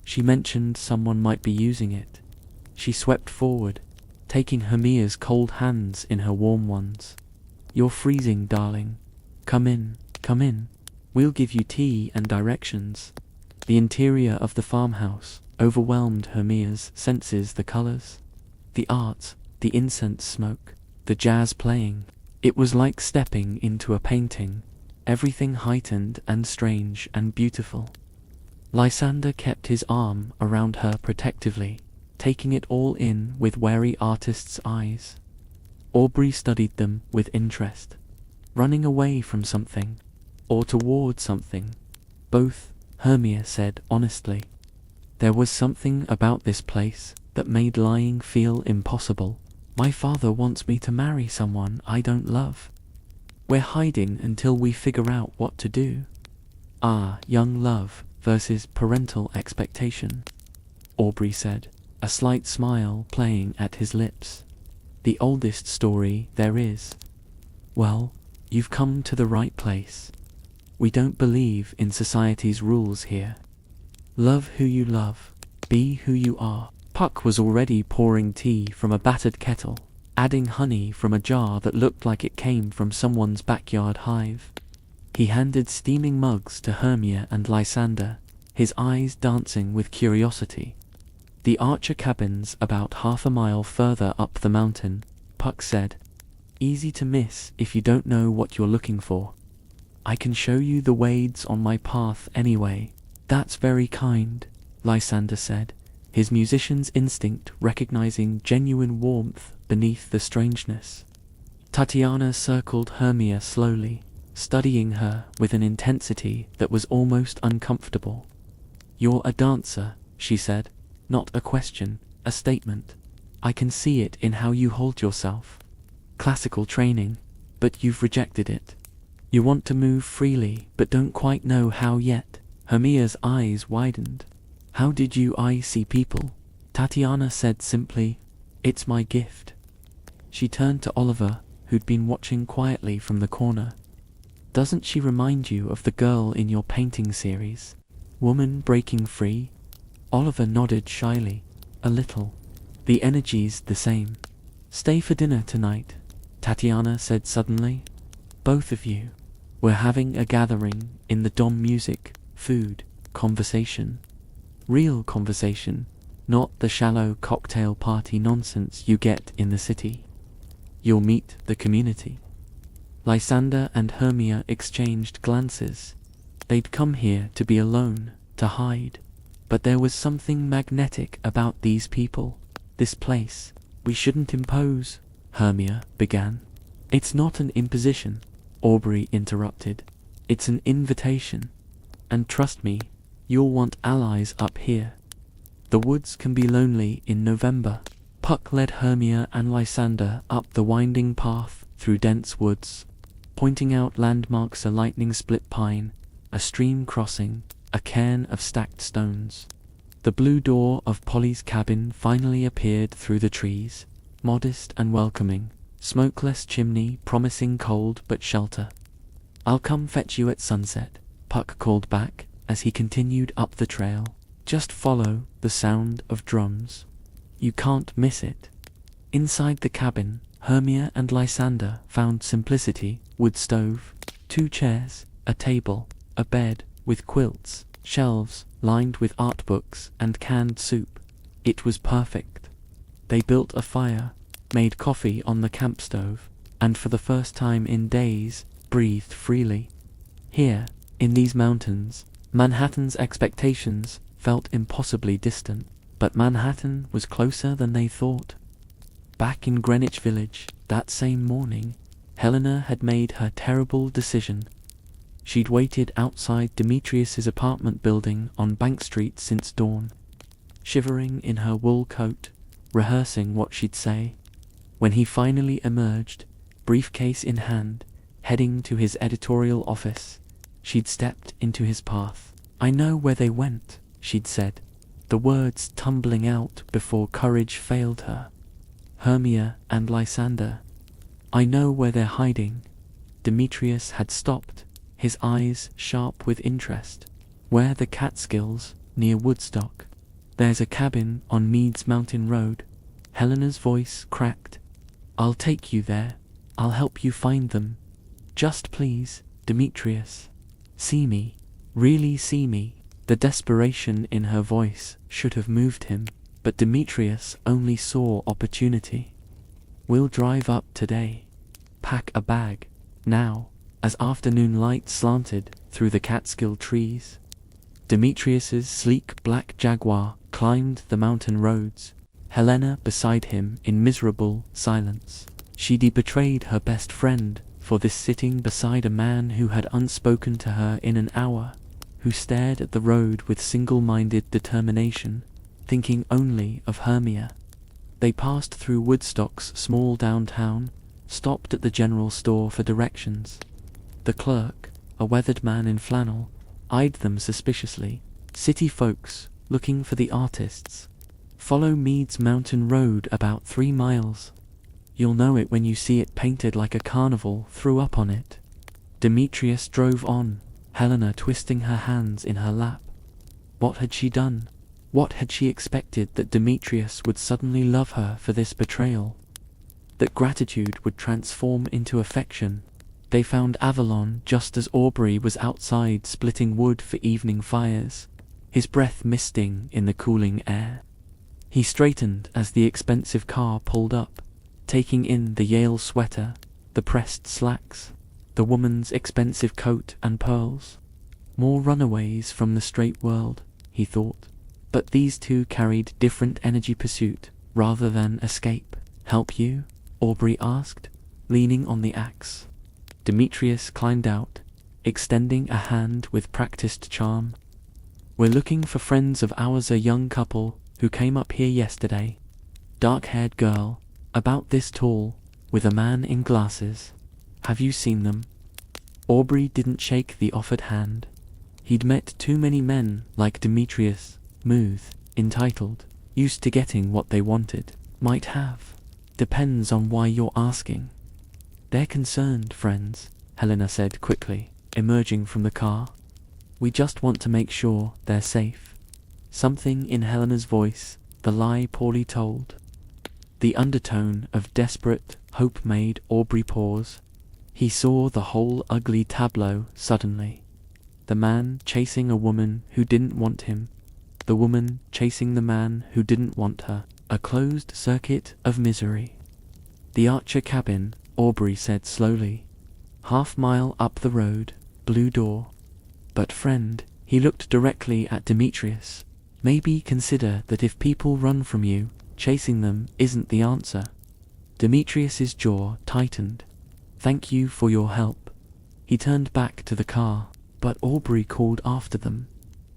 She mentioned someone might be using it. She swept forward, taking Hermia's cold hands in her warm ones. "You're freezing, darling. Come in, come in. We'll give you tea and directions." The interior of the farmhouse overwhelmed Hermia's senses, the colors, the art, the incense smoke, the jazz playing. It was like stepping into a painting, everything heightened and strange and beautiful. Lysander kept his arm around her protectively, taking it all in with wary artist's eyes. Aubrey studied them with interest, running away from something, or toward something. Both, Hermia said honestly. There was something about this place that made lying feel impossible. "My father wants me to marry someone I don't love. We're hiding until we figure out what to do." "Ah, young love versus parental expectation," Aubrey said, a slight smile playing at his lips. "The oldest story there is." "Well, you've come to the right place. We don't believe in society's rules here. Love who you love, be who you are." Puck was already pouring tea from a battered kettle, adding honey from a jar that looked like it came from someone's backyard hive. He handed steaming mugs to Hermia and Lysander, his eyes dancing with curiosity. "The Archer cabin's about half a mile further up the mountain," Puck said. "Easy to miss if you don't know what you're looking for. I can show you the wades on my path anyway." "That's very kind," Lysander said, his musician's instinct recognizing genuine warmth beneath the strangeness. Titania circled Hermia slowly, studying her with an intensity that was almost uncomfortable. "You're a dancer," she said, "not a question, a statement. I can see it in how you hold yourself. Classical training, but you've rejected it. You want to move freely, but don't quite know how yet." Hermia's eyes widened. "How did I see people?" Tatiana said simply, "It's my gift." She turned to Oliver, who'd been watching quietly from the corner. "Doesn't she remind you of the girl in your painting series? Woman breaking free?" Oliver nodded shyly. "A little. The energy's the same." "Stay for dinner tonight," Tatiana said suddenly. "Both of you. We're having a gathering in the Dom. Music, food, conversation. Real conversation, not the shallow cocktail party nonsense you get in the city. You'll meet the community." Lysander and Hermia exchanged glances. They'd come here to be alone, to hide. But there was something magnetic about these people, this place. "We shouldn't impose," Hermia began. "It's not an imposition," Aubrey interrupted. "It's an invitation. And trust me, you'll want allies up here. The woods can be lonely in November." Puck led Hermia and Lysander up the winding path through dense woods, pointing out landmarks: a lightning-split pine, a stream crossing, a cairn of stacked stones. The blue door of Polly's cabin finally appeared through the trees, modest and welcoming, smokeless chimney promising cold but shelter. "I'll come fetch you at sunset," Puck called back as he continued up the trail. "Just follow the sound of drums. You can't miss it." Inside the cabin, Hermia and Lysander found simplicity: wood stove, 2 chairs, a table, a bed with quilts, shelves lined with art books and canned soup. It was perfect. They built a fire, made coffee on the camp stove, and for the first time in days, breathed freely. Here, in these mountains, Manhattan's expectations felt impossibly distant, but Manhattan was closer than they thought. Back in Greenwich Village, that same morning, Helena had made her terrible decision. She'd waited outside Demetrius's apartment building on Bank Street since dawn, shivering in her wool coat, rehearsing what she'd say. When he finally emerged, briefcase in hand, heading to his editorial office, she'd stepped into his path. "I know where they went," she'd said, the words tumbling out before courage failed her. "Hermia and Lysander. I know where they're hiding." Demetrius had stopped, his eyes sharp with interest. "Where the Catskills, near Woodstock." There's a cabin on Mead's Mountain Road. Helena's voice cracked. I'll take you there. I'll help you find them. Just please, Demetrius. See me. Really see me. The desperation in her voice should have moved him, but Demetrius only saw opportunity. We'll drive up today. Pack a bag. Now, as afternoon light slanted through the Catskill trees, Demetrius's sleek black Jaguar climbed the mountain roads, Helena beside him in miserable silence. She'd betrayed her best friend for this, sitting beside a man who had unspoken to her in an hour, who stared at the road with single-minded determination, thinking only of Hermia. They passed through Woodstock's small downtown, stopped at the general store for directions. The clerk, a weathered man in flannel, eyed them suspiciously. City folks, looking for the artists. Follow Mead's Mountain Road about 3 miles. You'll know it when you see it painted like a carnival threw up on it. Demetrius drove on, Helena twisting her hands in her lap. What had she done? What had she expected? That Demetrius would suddenly love her for this betrayal? That gratitude would transform into affection? They found Avalon just as Aubrey was outside splitting wood for evening fires, his breath misting in the cooling air. He straightened as the expensive car pulled up, taking in the Yale sweater, the pressed slacks, the woman's expensive coat and pearls. More runaways from the straight world, he thought. But these two carried different energy: pursuit rather than escape. Help you? Aubrey asked, leaning on the axe. Demetrius climbed out, extending a hand with practiced charm. We're looking for friends of ours, a young couple who came up here yesterday. Dark-haired girl, about this tall, with a man in glasses. Have you seen them? Aubrey didn't shake the offered hand. He'd met too many men like Demetrius, smooth, entitled, used to getting what they wanted. Might have. Depends on why you're asking. They're concerned friends, Helena said quickly, emerging from the car. We just want to make sure they're safe. Something in Helena's voice, the lie poorly told. The undertone of desperate hope made Aubrey pause. He saw the whole ugly tableau suddenly. The man chasing a woman who didn't want him. The woman chasing the man who didn't want her. A closed circuit of misery. The Archer cabin, Aubrey said slowly. Half-mile up the road, blue door. But friend, he looked directly at Demetrius. Maybe consider that if people run from you, chasing them isn't the answer. Demetrius's jaw tightened. Thank you for your help. He turned back to the car, but Aubrey called after them.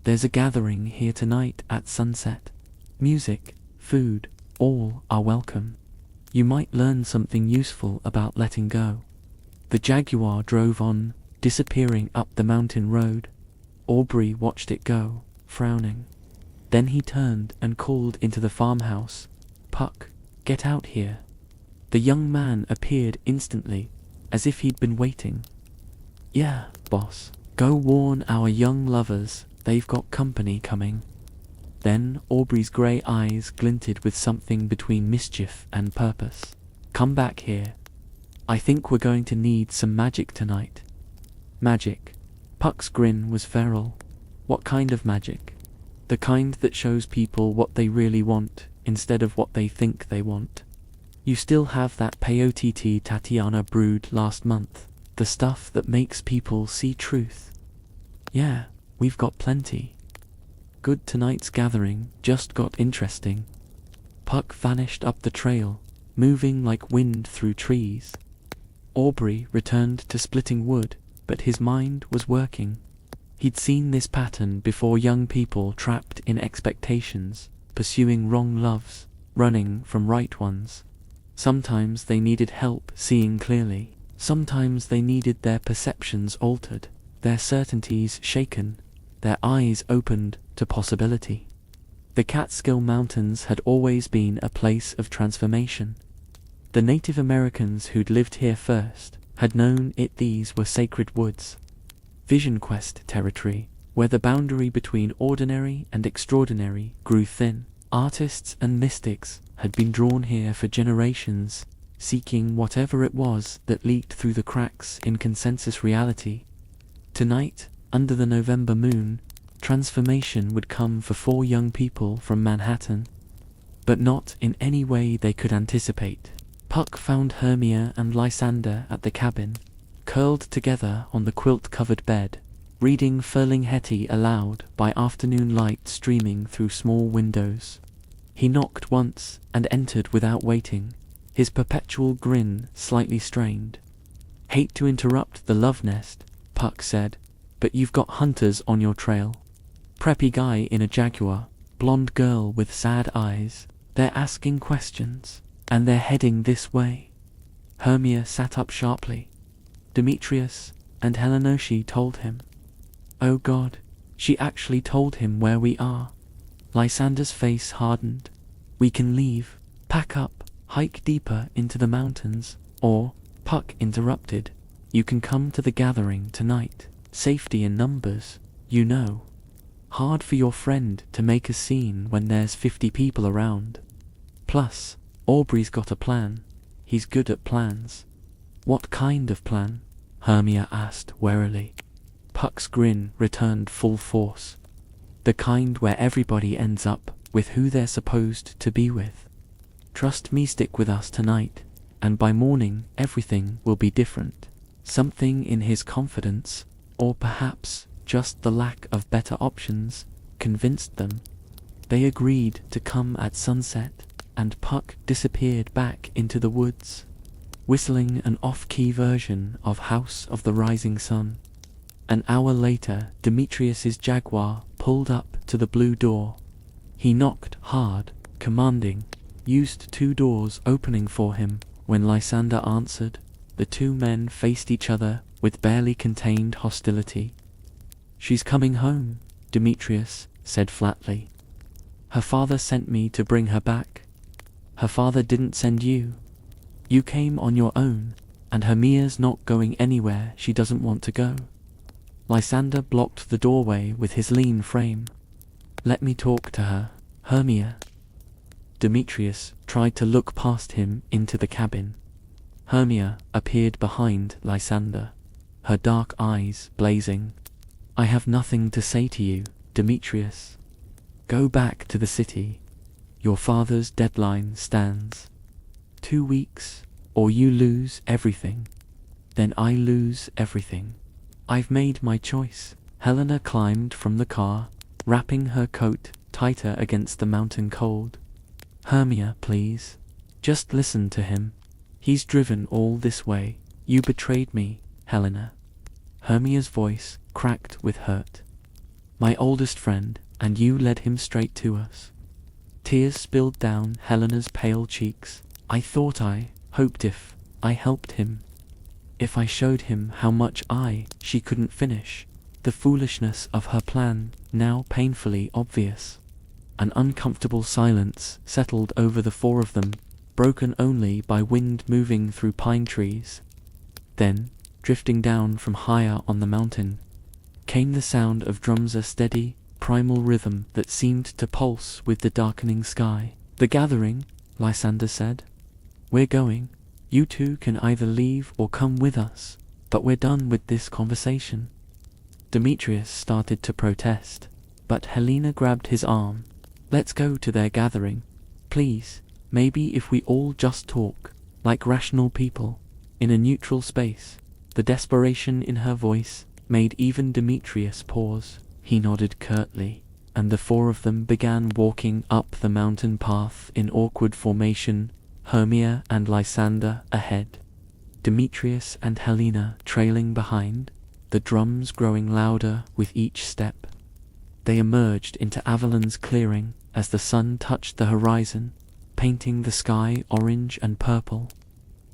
There's a gathering here tonight at sunset. Music, food, all are welcome. You might learn something useful about letting go. The Jaguar drove on, disappearing up the mountain road. Aubrey watched it go, frowning. Then he turned and called into the farmhouse. Puck, get out here. The young man appeared instantly, as if he'd been waiting. Yeah, boss. Go warn our young lovers, they've got company coming. Then Aubrey's grey eyes glinted with something between mischief and purpose. Come back here. I think we're going to need some magic tonight. Magic. Puck's grin was feral. What kind of magic? The kind that shows people what they really want, instead of what they think they want. You still have that peyote Titania brewed last month, the stuff that makes people see truth. Yeah, we've got plenty. Good, tonight's gathering just got interesting. Puck vanished up the trail, moving like wind through trees. Aubrey returned to splitting wood, but his mind was working. He'd seen this pattern before: young people trapped in expectations, pursuing wrong loves, running from right ones. Sometimes they needed help seeing clearly. Sometimes they needed their perceptions altered, their certainties shaken, their eyes opened to possibility. The Catskill Mountains had always been a place of transformation. The Native Americans who'd lived here first had known it. These were sacred woods. Vision Quest territory, where the boundary between ordinary and extraordinary grew thin. Artists and mystics had been drawn here for generations, seeking whatever it was that leaked through the cracks in consensus reality. Tonight, under the November moon, transformation would come for 4 young people from Manhattan, but not in any way they could anticipate. Puck found Hermia and Lysander at the cabin, curled together on the quilt-covered bed, reading Ferlinghetti aloud by afternoon light streaming through small windows. He knocked once and entered without waiting, his perpetual grin slightly strained. "Hate to interrupt the love nest," Puck said, "but you've got hunters on your trail. Preppy guy in a Jaguar, blonde girl with sad eyes. They're asking questions, and they're heading this way." Hermia sat up sharply. "Demetrius and Helenoshi told him." "Oh God, she actually told him where we are." Lysander's face hardened. "We can leave, pack up, hike deeper into the mountains, or," Puck interrupted, "you can come to the gathering tonight. Safety in numbers, you know. Hard for your friend to make a scene when there's 50 people around. Plus, Aubrey's got a plan. He's good at plans." "What kind of plan?" Hermia asked warily. Puck's grin returned full force. "The kind where everybody ends up with who they're supposed to be with. Trust me, stick with us tonight, and by morning everything will be different." Something in his confidence, or perhaps just the lack of better options, convinced them. They agreed to come at sunset, and Puck disappeared back into the woods, whistling an off-key version of House of the Rising Sun. An hour later, Demetrius's Jaguar pulled up to the blue door. He knocked hard, commanding, used 2 doors opening for him. When Lysander answered, the 2 men faced each other with barely contained hostility. "She's coming home," Demetrius said flatly. "Her father sent me to bring her back." "Her father didn't send you. You came on your own, and Hermia's not going anywhere she doesn't want to go." Lysander blocked the doorway with his lean frame. "Let me talk to her, Hermia." Demetrius tried to look past him into the cabin. Hermia appeared behind Lysander, her dark eyes blazing. "I have nothing to say to you, Demetrius. Go back to the city. Your father's deadline stands. 2 weeks, or you lose everything. Then I lose everything. I've made my choice." Helena climbed from the car, wrapping her coat tighter against the mountain cold. "Hermia, please. Just listen to him. He's driven all this way. You betrayed me, Helena." Hermia's voice cracked with hurt. "My oldest friend, and you led him straight to us." Tears spilled down Helena's pale cheeks. "I thought I hoped if I helped him. If I showed him how much she couldn't finish." The foolishness of her plan, now painfully obvious. An uncomfortable silence settled over the 4 of them, broken only by wind moving through pine trees. Then, drifting down from higher on the mountain, came the sound of drums, a steady, primal rhythm that seemed to pulse with the darkening sky. "The gathering," Lysander said. "We're going. You 2 can either leave or come with us, but we're done with this conversation." Demetrius started to protest, but Helena grabbed his arm. "Let's go to their gathering. Please, maybe if we all just talk, like rational people, in a neutral space." The desperation in her voice made even Demetrius pause. He nodded curtly, and the 4 of them began walking up the mountain path in awkward formation, Hermia and Lysander ahead, Demetrius and Helena trailing behind, the drums growing louder with each step. They emerged into Avalon's clearing as the sun touched the horizon, painting the sky orange and purple.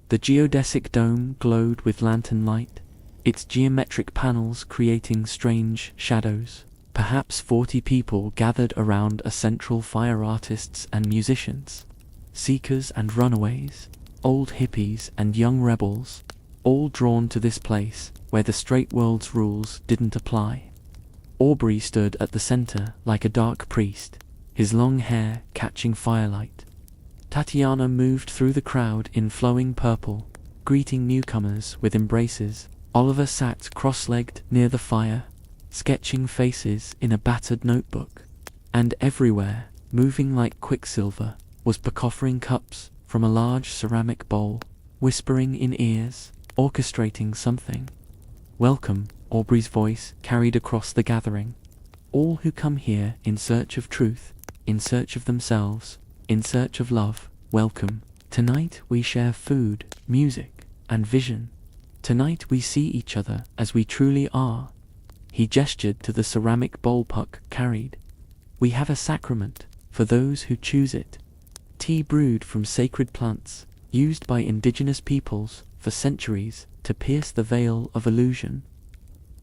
The geodesic dome glowed with lantern light, its geometric panels creating strange shadows. Perhaps 40 people gathered around a central fire, artists and musicians, seekers and runaways, old hippies and young rebels, all drawn to this place where the straight world's rules didn't apply. Aubrey stood at the center like a dark priest, his long hair catching firelight. Titania moved through the crowd in flowing purple, greeting newcomers with embraces. Oliver sat cross-legged near the fire, sketching faces in a battered notebook. And everywhere, moving like quicksilver, was offering cups from a large ceramic bowl, whispering in ears, orchestrating something. "Welcome," Aubrey's voice carried across the gathering. "All who come here in search of truth, in search of themselves, in search of love, welcome. Tonight we share food, music, and vision. Tonight we see each other as we truly are." He gestured to the ceramic bowl Puck carried. "We have a sacrament for those who choose it. Tea brewed from sacred plants, used by indigenous peoples for centuries to pierce the veil of illusion.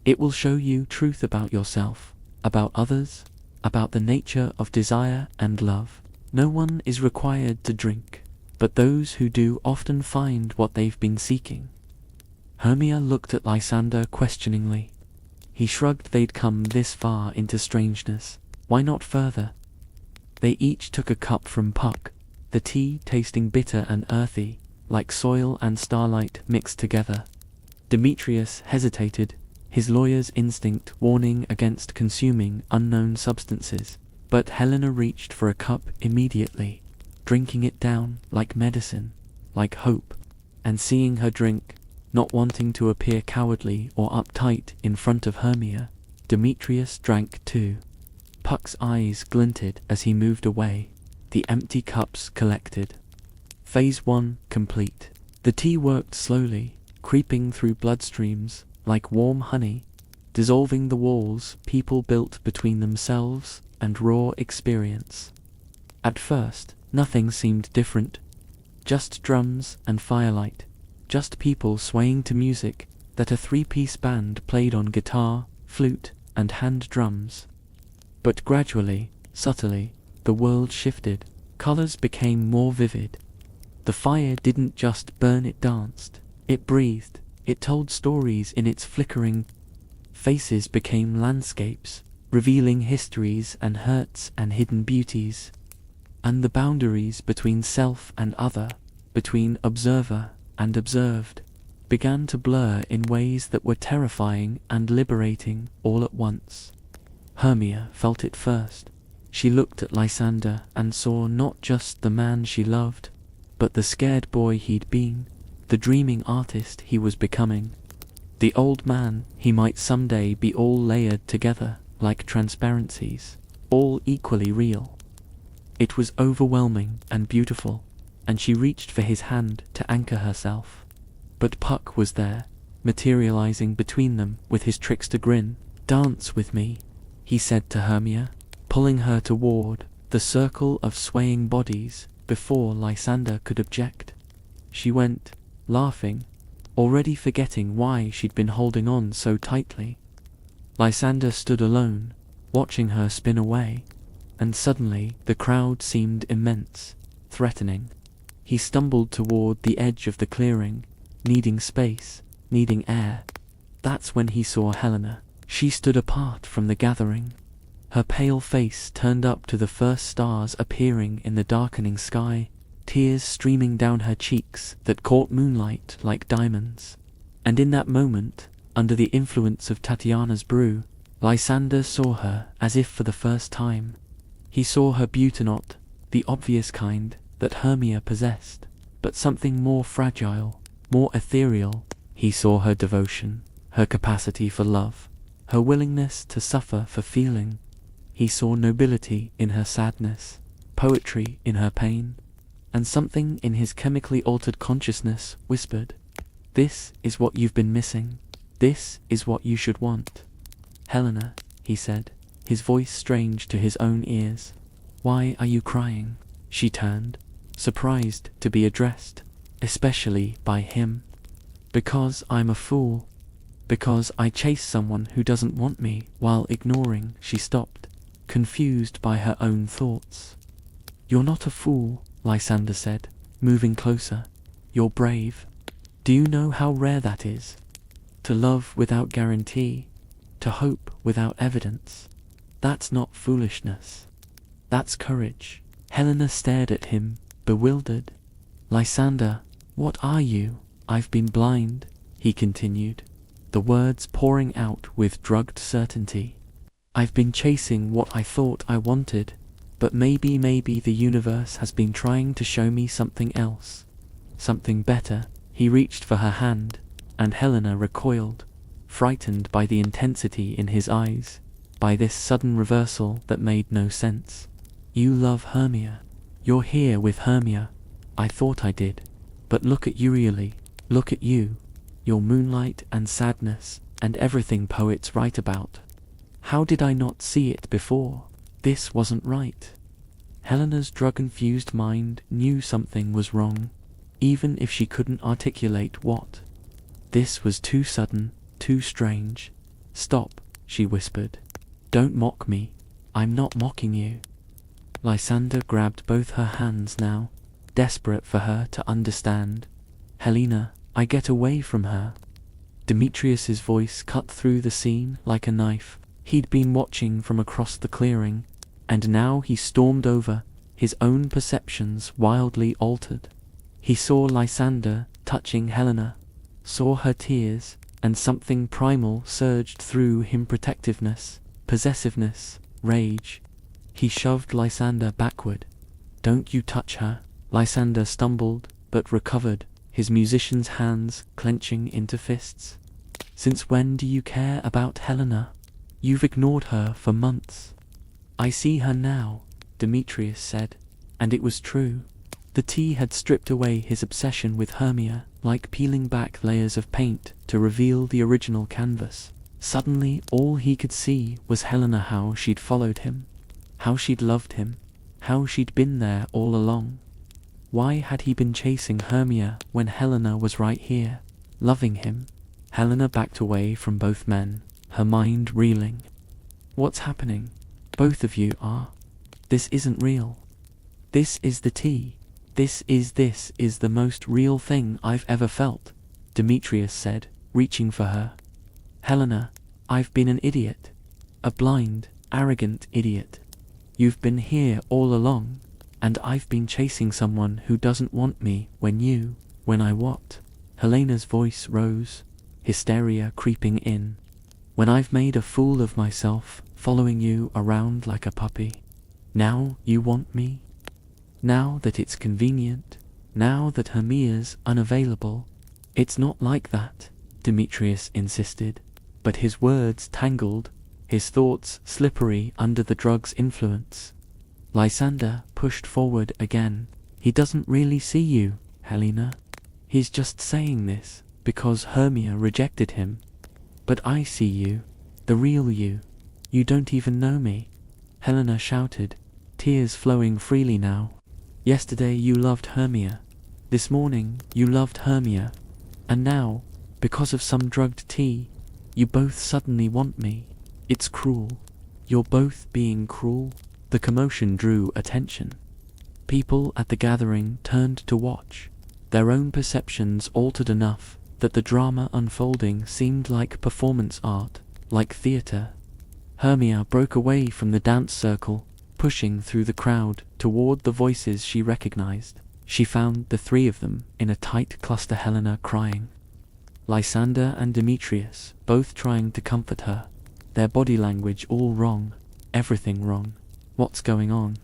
It will show you truth about yourself, about others, about the nature of desire and love. No one is required to drink, but those who do often find what they've been seeking." Hermia looked at Lysander questioningly. He shrugged. They'd come this far into strangeness. Why not further? They each took a cup from Puck, the tea tasting bitter and earthy, like soil and starlight mixed together. Demetrius hesitated, his lawyer's instinct warning against consuming unknown substances, but Helena reached for a cup immediately, drinking it down like medicine, like hope, and seeing her drink, not wanting to appear cowardly or uptight in front of Hermia, Demetrius drank too. Puck's eyes glinted as he moved away, the empty cups collected. Phase 1 complete. The tea worked slowly, creeping through bloodstreams like warm honey, dissolving the walls people built between themselves and raw experience. At first, nothing seemed different. Just drums and firelight, just people swaying to music that a three-piece band played on guitar, flute, and hand drums. But gradually, subtly, the world shifted. Colors became more vivid. The fire didn't just burn, it danced. It breathed. It told stories in its flickering. Faces became landscapes, revealing histories and hurts and hidden beauties. And the boundaries between self and other, between observer and observed, began to blur in ways that were terrifying and liberating all at once. Hermia felt it first. She looked at Lysander and saw not just the man she loved, but the scared boy he'd been, the dreaming artist he was becoming. The old man he might someday be, all layered together like transparencies, all equally real. It was overwhelming and beautiful, and she reached for his hand to anchor herself. But Puck was there, materializing between them with his trickster grin. "Dance with me," he said to Hermia, pulling her toward the circle of swaying bodies before Lysander could object. She went, laughing, already forgetting why she'd been holding on so tightly. Lysander stood alone, watching her spin away, and suddenly the crowd seemed immense, threatening. He stumbled toward the edge of the clearing, needing space, needing air. That's when he saw Helena. She stood apart from the gathering, her pale face turned up to the first stars appearing in the darkening sky, tears streaming down her cheeks that caught moonlight like diamonds. And in that moment, under the influence of Tatiana's brew, Lysander saw her as if for the first time. He saw her beauty, not the obvious kind that Hermia possessed, but something more fragile, more ethereal. He saw her devotion, her capacity for love, her willingness to suffer for feeling. He saw nobility in her sadness, poetry in her pain, and something in his chemically altered consciousness whispered, "This is what you've been missing. This is what you should want." "Helena," he said, his voice strange to his own ears. "Why are you crying?" She turned, surprised to be addressed, especially by him. "Because I'm a fool. Because I chase someone who doesn't want me while ignoring." She stopped, confused by her own thoughts. "You're not a fool," Lysander said, moving closer. "You're brave. Do you know how rare that is? To love without guarantee, to hope without evidence. That's not foolishness. That's courage. Helena stared at him, bewildered. Lysander, what are you? I've been blind, he continued, the words pouring out with drugged certainty. I've been chasing what I thought I wanted, but maybe the universe has been trying to show me something else. Something better. He reached for her hand, and Helena recoiled, frightened by the intensity in his eyes, by this sudden reversal that made no sense. You love Hermia. You're here with Hermia. I thought I did. But look at you really. Look at you. Your moonlight and sadness, and everything poets write about. How did I not see it before? This wasn't right. Helena's drug-infused mind knew something was wrong, even if she couldn't articulate what. This was too sudden, too strange. Stop, she whispered. Don't mock me. I'm not mocking you. Lysander grabbed both her hands now, desperate for her to understand. Helena, I get away from her. Demetrius's voice cut through the scene like a knife. He'd been watching from across the clearing, and now he stormed over, his own perceptions wildly altered. He saw Lysander touching Helena, saw her tears, and something primal surged through him: protectiveness, possessiveness, rage. He shoved Lysander backward. Don't you touch her. Lysander stumbled, but recovered, his musician's hands clenching into fists. Since when do you care about Helena? You've ignored her for months. I see her now, Demetrius said, and it was true. The tea had stripped away his obsession with Hermia, like peeling back layers of paint to reveal the original canvas. Suddenly all he could see was Helena, how she'd followed him, how she'd loved him, how she'd been there all along. Why had he been chasing Hermia when Helena was right here, loving him? Helena backed away from both men, her mind reeling. What's happening? Both of you are. This isn't real. This is the tea. This is the most real thing I've ever felt, Demetrius said, reaching for her. Helena, I've been an idiot. A blind, arrogant idiot. You've been here all along, and I've been chasing someone who doesn't want me when I what? Helena's voice rose, hysteria creeping in. When I've made a fool of myself, following you around like a puppy. Now you want me? Now that it's convenient? Now that Hermia's unavailable? It's not like that, Demetrius insisted, but his words tangled, his thoughts slippery under the drug's influence. Lysander pushed forward again. He doesn't really see you, Helena. He's just saying this because Hermia rejected him. But I see you, the real you. You don't even know me. Helena shouted, tears flowing freely now. Yesterday you loved Hermia. This morning you loved Hermia. And now, because of some drugged tea, you both suddenly want me. It's cruel. You're both being cruel. The commotion drew attention. People at the gathering turned to watch. Their own perceptions altered enough that the drama unfolding seemed like performance art, like theatre. Hermia broke away from the dance circle, pushing through the crowd toward the voices she recognized. She found the three of them in a tight cluster, Helena crying. Lysander and Demetrius both trying to comfort her, their body language all wrong, everything wrong. What's going on?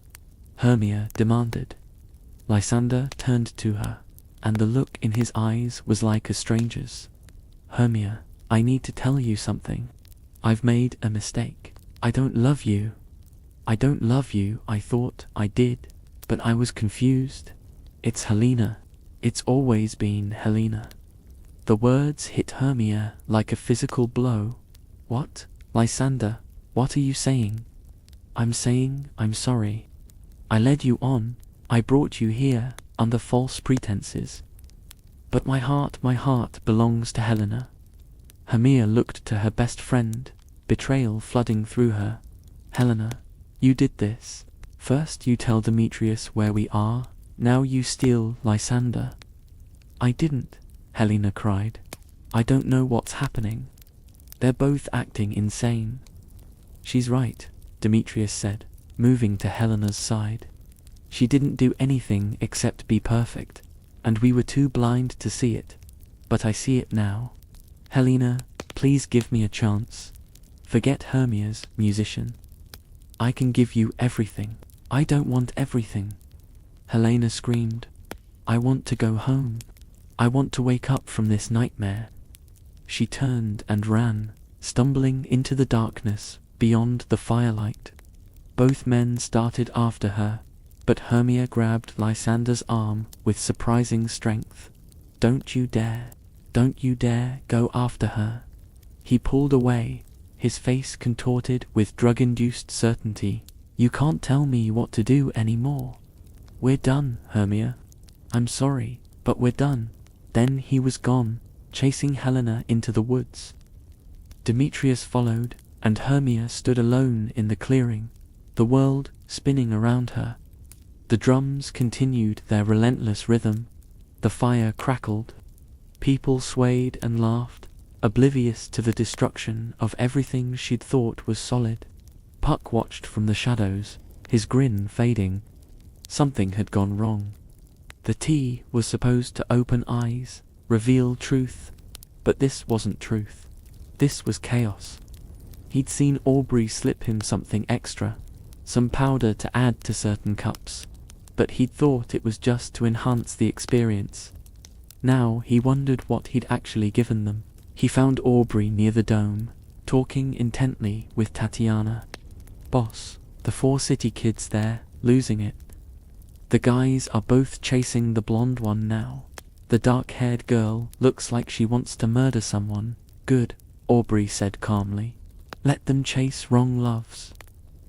Hermia demanded. Lysander turned to her, and the look in his eyes was like a stranger's. Hermia, I need to tell you something. I've made a mistake. I don't love you. I don't love you. I thought I did, but I was confused. It's Helena. It's always been Helena. The words hit Hermia like a physical blow. What? Lysander, what are you saying? I'm saying I'm sorry. I led you on. I brought you here under false pretenses. But my heart belongs to Helena. Hermia looked to her best friend, betrayal flooding through her. Helena, you did this. First you tell Demetrius where we are, now you steal Lysander. I didn't, Helena cried. I don't know what's happening. They're both acting insane. She's right, Demetrius said, moving to Helena's side. She didn't do anything except be perfect, and we were too blind to see it. But I see it now. Helena, please give me a chance. Forget Hermia's musician. I can give you everything. I don't want everything. Helena screamed. I want to go home. I want to wake up from this nightmare. She turned and ran, stumbling into the darkness beyond the firelight. Both men started after her, but Hermia grabbed Lysander's arm with surprising strength. Don't you dare go after her. He pulled away, his face contorted with drug-induced certainty. You can't tell me what to do anymore. We're done, Hermia. I'm sorry, but we're done. Then he was gone, chasing Helena into the woods. Demetrius followed, and Hermia stood alone in the clearing, the world spinning around her. The drums continued their relentless rhythm. The fire crackled. People swayed and laughed, oblivious to the destruction of everything she'd thought was solid. Puck watched from the shadows, his grin fading. Something had gone wrong. The tea was supposed to open eyes, reveal truth, but this wasn't truth. This was chaos. He'd seen Aubrey slip him something extra, some powder to add to certain cups, but he'd thought it was just to enhance the experience. Now he wondered what he'd actually given them. He found Aubrey near the dome, talking intently with Titania. Boss, the 4 city kids there, losing it. The guys are both chasing the blonde one now. The dark-haired girl looks like she wants to murder someone. Good, Aubrey said calmly. Let them chase wrong loves.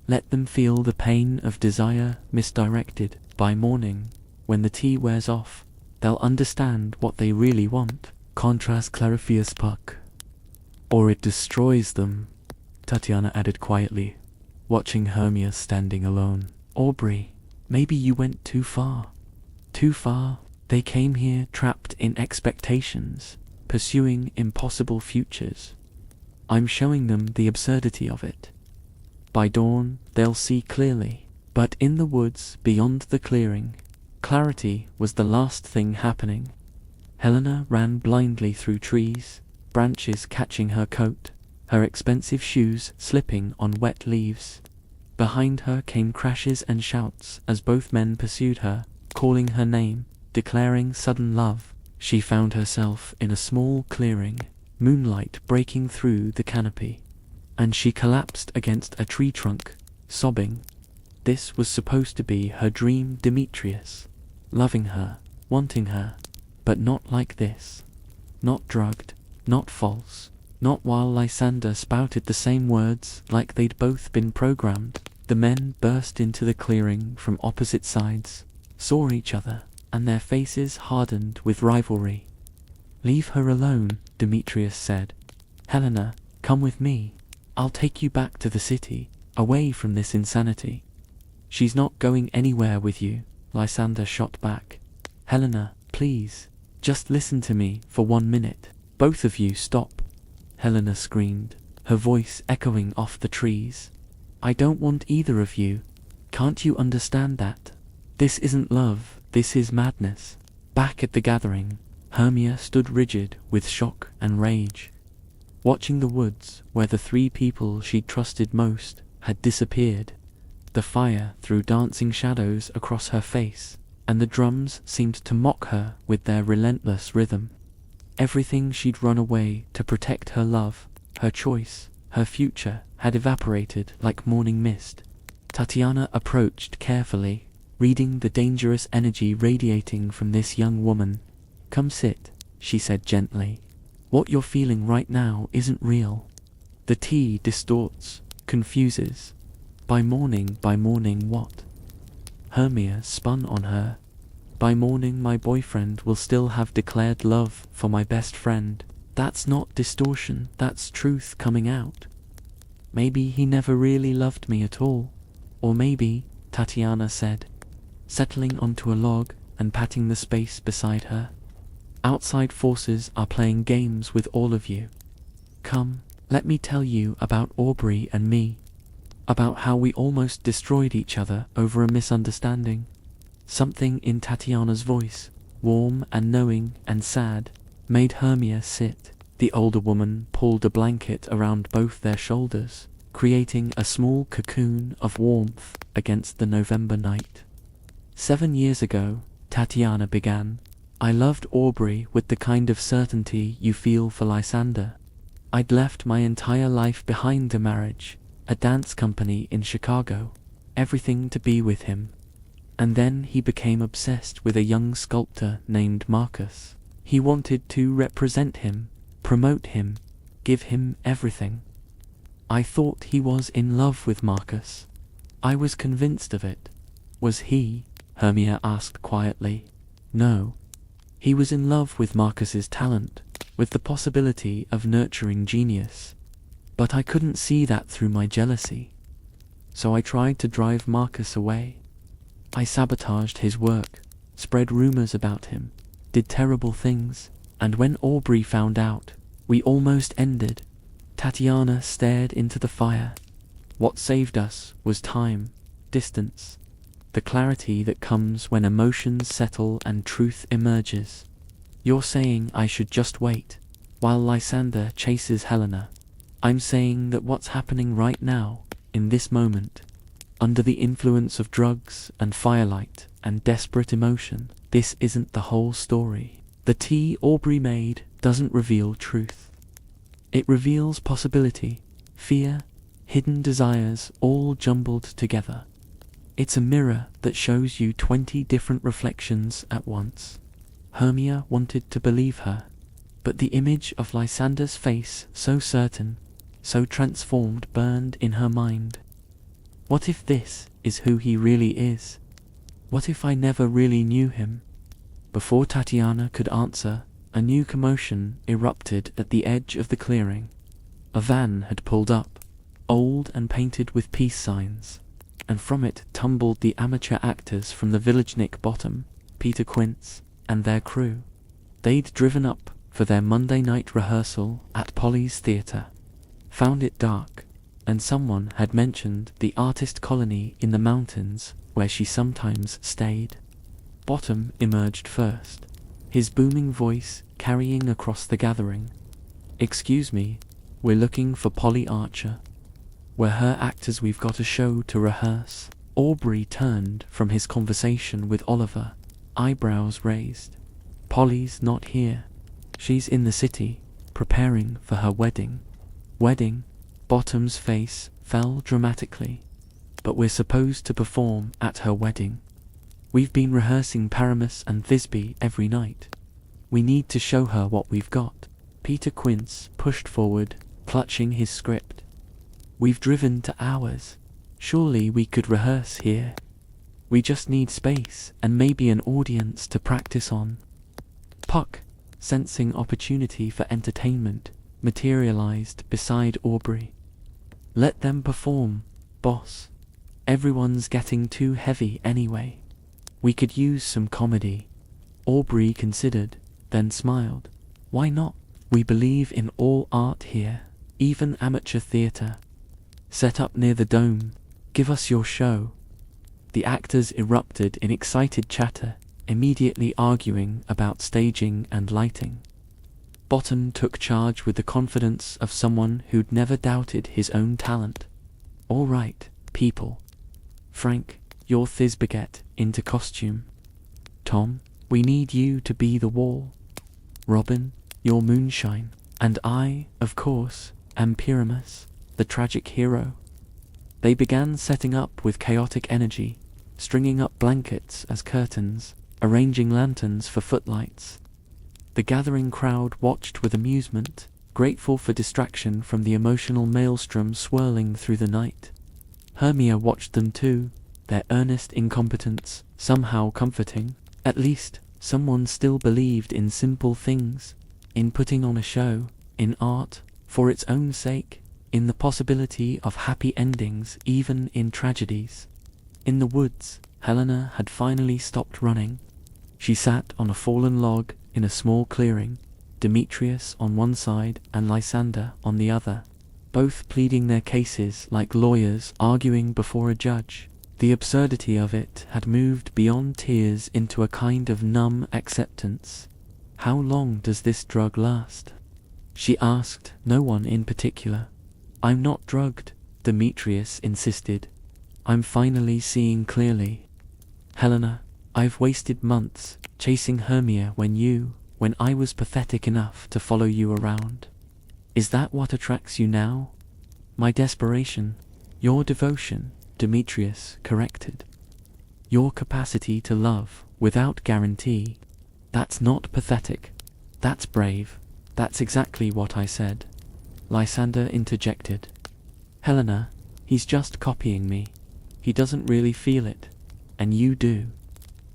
Let them feel the pain of desire misdirected. By morning, when the tea wears off, they'll understand what they really want. Contrast clarifies Puck. Or it destroys them, Tatiana added quietly, watching Hermia standing alone. Aubrey, maybe you went too far. Too far. They came here trapped in expectations, pursuing impossible futures. I'm showing them the absurdity of it. By dawn, they'll see clearly. But in the woods beyond the clearing, clarity was the last thing happening. Helena ran blindly through trees, branches catching her coat, her expensive shoes slipping on wet leaves. Behind her came crashes and shouts as both men pursued her, calling her name, declaring sudden love. She found herself in a small clearing, moonlight breaking through the canopy, and she collapsed against a tree trunk, sobbing. This was supposed to be her dream Demetrius, loving her, wanting her, but not like this. Not drugged, not false, not while Lysander spouted the same words like they'd both been programmed. The men burst into the clearing from opposite sides, saw each other, and their faces hardened with rivalry. Leave her alone, Demetrius said. Helena, come with me. I'll take you back to the city, away from this insanity. She's not going anywhere with you, Lysander shot back. Helena, please, just listen to me for 1 minute. Both of you stop, Helena screamed, her voice echoing off the trees. I don't want either of you. Can't you understand that? This isn't love, this is madness. Back at the gathering, Hermia stood rigid with shock and rage, watching the woods where the 3 people she'd trusted most had disappeared. The fire threw dancing shadows across her face, and the drums seemed to mock her with their relentless rhythm. Everything she'd run away to protect, her love, her choice, her future, had evaporated like morning mist. Tatiana approached carefully, reading the dangerous energy radiating from this young woman. Come sit, she said gently. What you're feeling right now isn't real. The tea distorts, confuses. By morning what? Hermia spun on her. By morning my boyfriend will still have declared love for my best friend. That's not distortion, that's truth coming out. Maybe he never really loved me at all. Or maybe, Tatiana said, settling onto a log and patting the space beside her. Outside forces are playing games with all of you. Come, Let me tell you about Aubrey and me. About how we almost destroyed each other over a misunderstanding. Something in Tatiana's voice, warm and knowing and sad, made Hermia sit. The older woman pulled a blanket around both their shoulders, creating a small cocoon of warmth against the November night. 7 years ago, Tatiana began, I loved Aubrey with the kind of certainty you feel for Lysander. I'd left my entire life behind the marriage, a dance company in Chicago, everything to be with him. And then he became obsessed with a young sculptor named Marcus. He wanted to represent him, promote him, give him everything. I thought he was in love with Marcus. I was convinced of it. Was he? Hermia asked quietly. No. He was in love with Marcus's talent, with the possibility of nurturing genius. But I couldn't see that through my jealousy. So I tried to drive Marcus away. I sabotaged his work, spread rumors about him, did terrible things, and when Aubrey found out, we almost ended. Tatiana stared into the fire. What saved us was time, distance, the clarity that comes when emotions settle and truth emerges. You're saying I should just wait, while Lysander chases Helena. I'm saying that what's happening right now, in this moment, under the influence of drugs and firelight and desperate emotion, this isn't the whole story. The tea Aubrey made doesn't reveal truth. It reveals possibility, fear, hidden desires all jumbled together. It's a mirror that shows you 20 different reflections at once. Hermia wanted to believe her, but the image of Lysander's face, so certain, so transformed, burned in her mind. What if this is who he really is? What if I never really knew him? Before Tatiana could answer, a new commotion erupted at the edge of the clearing. A van had pulled up, old and painted with peace signs, and from it tumbled the amateur actors from the Village Nick Bottom, Peter Quince, and their crew. They'd driven up for their Monday night rehearsal at Polly's Theatre, found it dark, and someone had mentioned the artist colony in the mountains where she sometimes stayed. Bottom emerged first, his booming voice carrying across the gathering. Excuse me, we're looking for Polly Archer. We're her actors, we've got a show to rehearse. Aubrey turned from his conversation with Oliver, eyebrows raised. Polly's not here. She's in the city, preparing for her wedding. Wedding? Bottom's face fell dramatically. But we're supposed to perform at her wedding. We've been rehearsing Paramus and Thisbe every night. We need to show her what we've got. Peter Quince pushed forward, clutching his script. We've driven to hours. Surely we could rehearse here. We just need space and maybe an audience to practice on. Puck, sensing opportunity for entertainment, materialized beside Aubrey. Let them perform, boss. Everyone's getting too heavy anyway. We could use some comedy. Aubrey considered, then smiled. Why not? We believe in all art here, even amateur theatre. Set up near the dome. Give us your show. The actors erupted in excited chatter, immediately arguing about staging and lighting. Bottom took charge with the confidence of someone who'd never doubted his own talent. All right, people. Frank, you're Thisbeget into costume. Tom, we need you to be the wall. Robin, you're Moonshine. And I, of course, am Pyramus, the tragic hero. They began setting up with chaotic energy, stringing up blankets as curtains, arranging lanterns for footlights. The gathering crowd watched with amusement, grateful for distraction from the emotional maelstrom swirling through the night. Hermia watched them too, their earnest incompetence somehow comforting. At least, someone still believed in simple things, in putting on a show, in art, for its own sake, in the possibility of happy endings even in tragedies. In the woods, Helena had finally stopped running. She sat on a fallen log in a small clearing, Demetrius on one side and Lysander on the other. both pleading their cases like lawyers arguing before a judge. The absurdity of it had moved beyond tears into a kind of numb acceptance. "How long does this drug last?" she asked no one in particular. "I'm not drugged," Demetrius insisted. "I'm finally seeing clearly. Helena, I've wasted months chasing Hermia when I was pathetic enough to follow you around. Is that what attracts you now?" "My desperation, your devotion," Demetrius corrected. "Your capacity to love without guarantee. That's not pathetic. That's brave." "That's exactly what I said," Lysander interjected. "Helena, he's just copying me. He doesn't really feel it. And you do.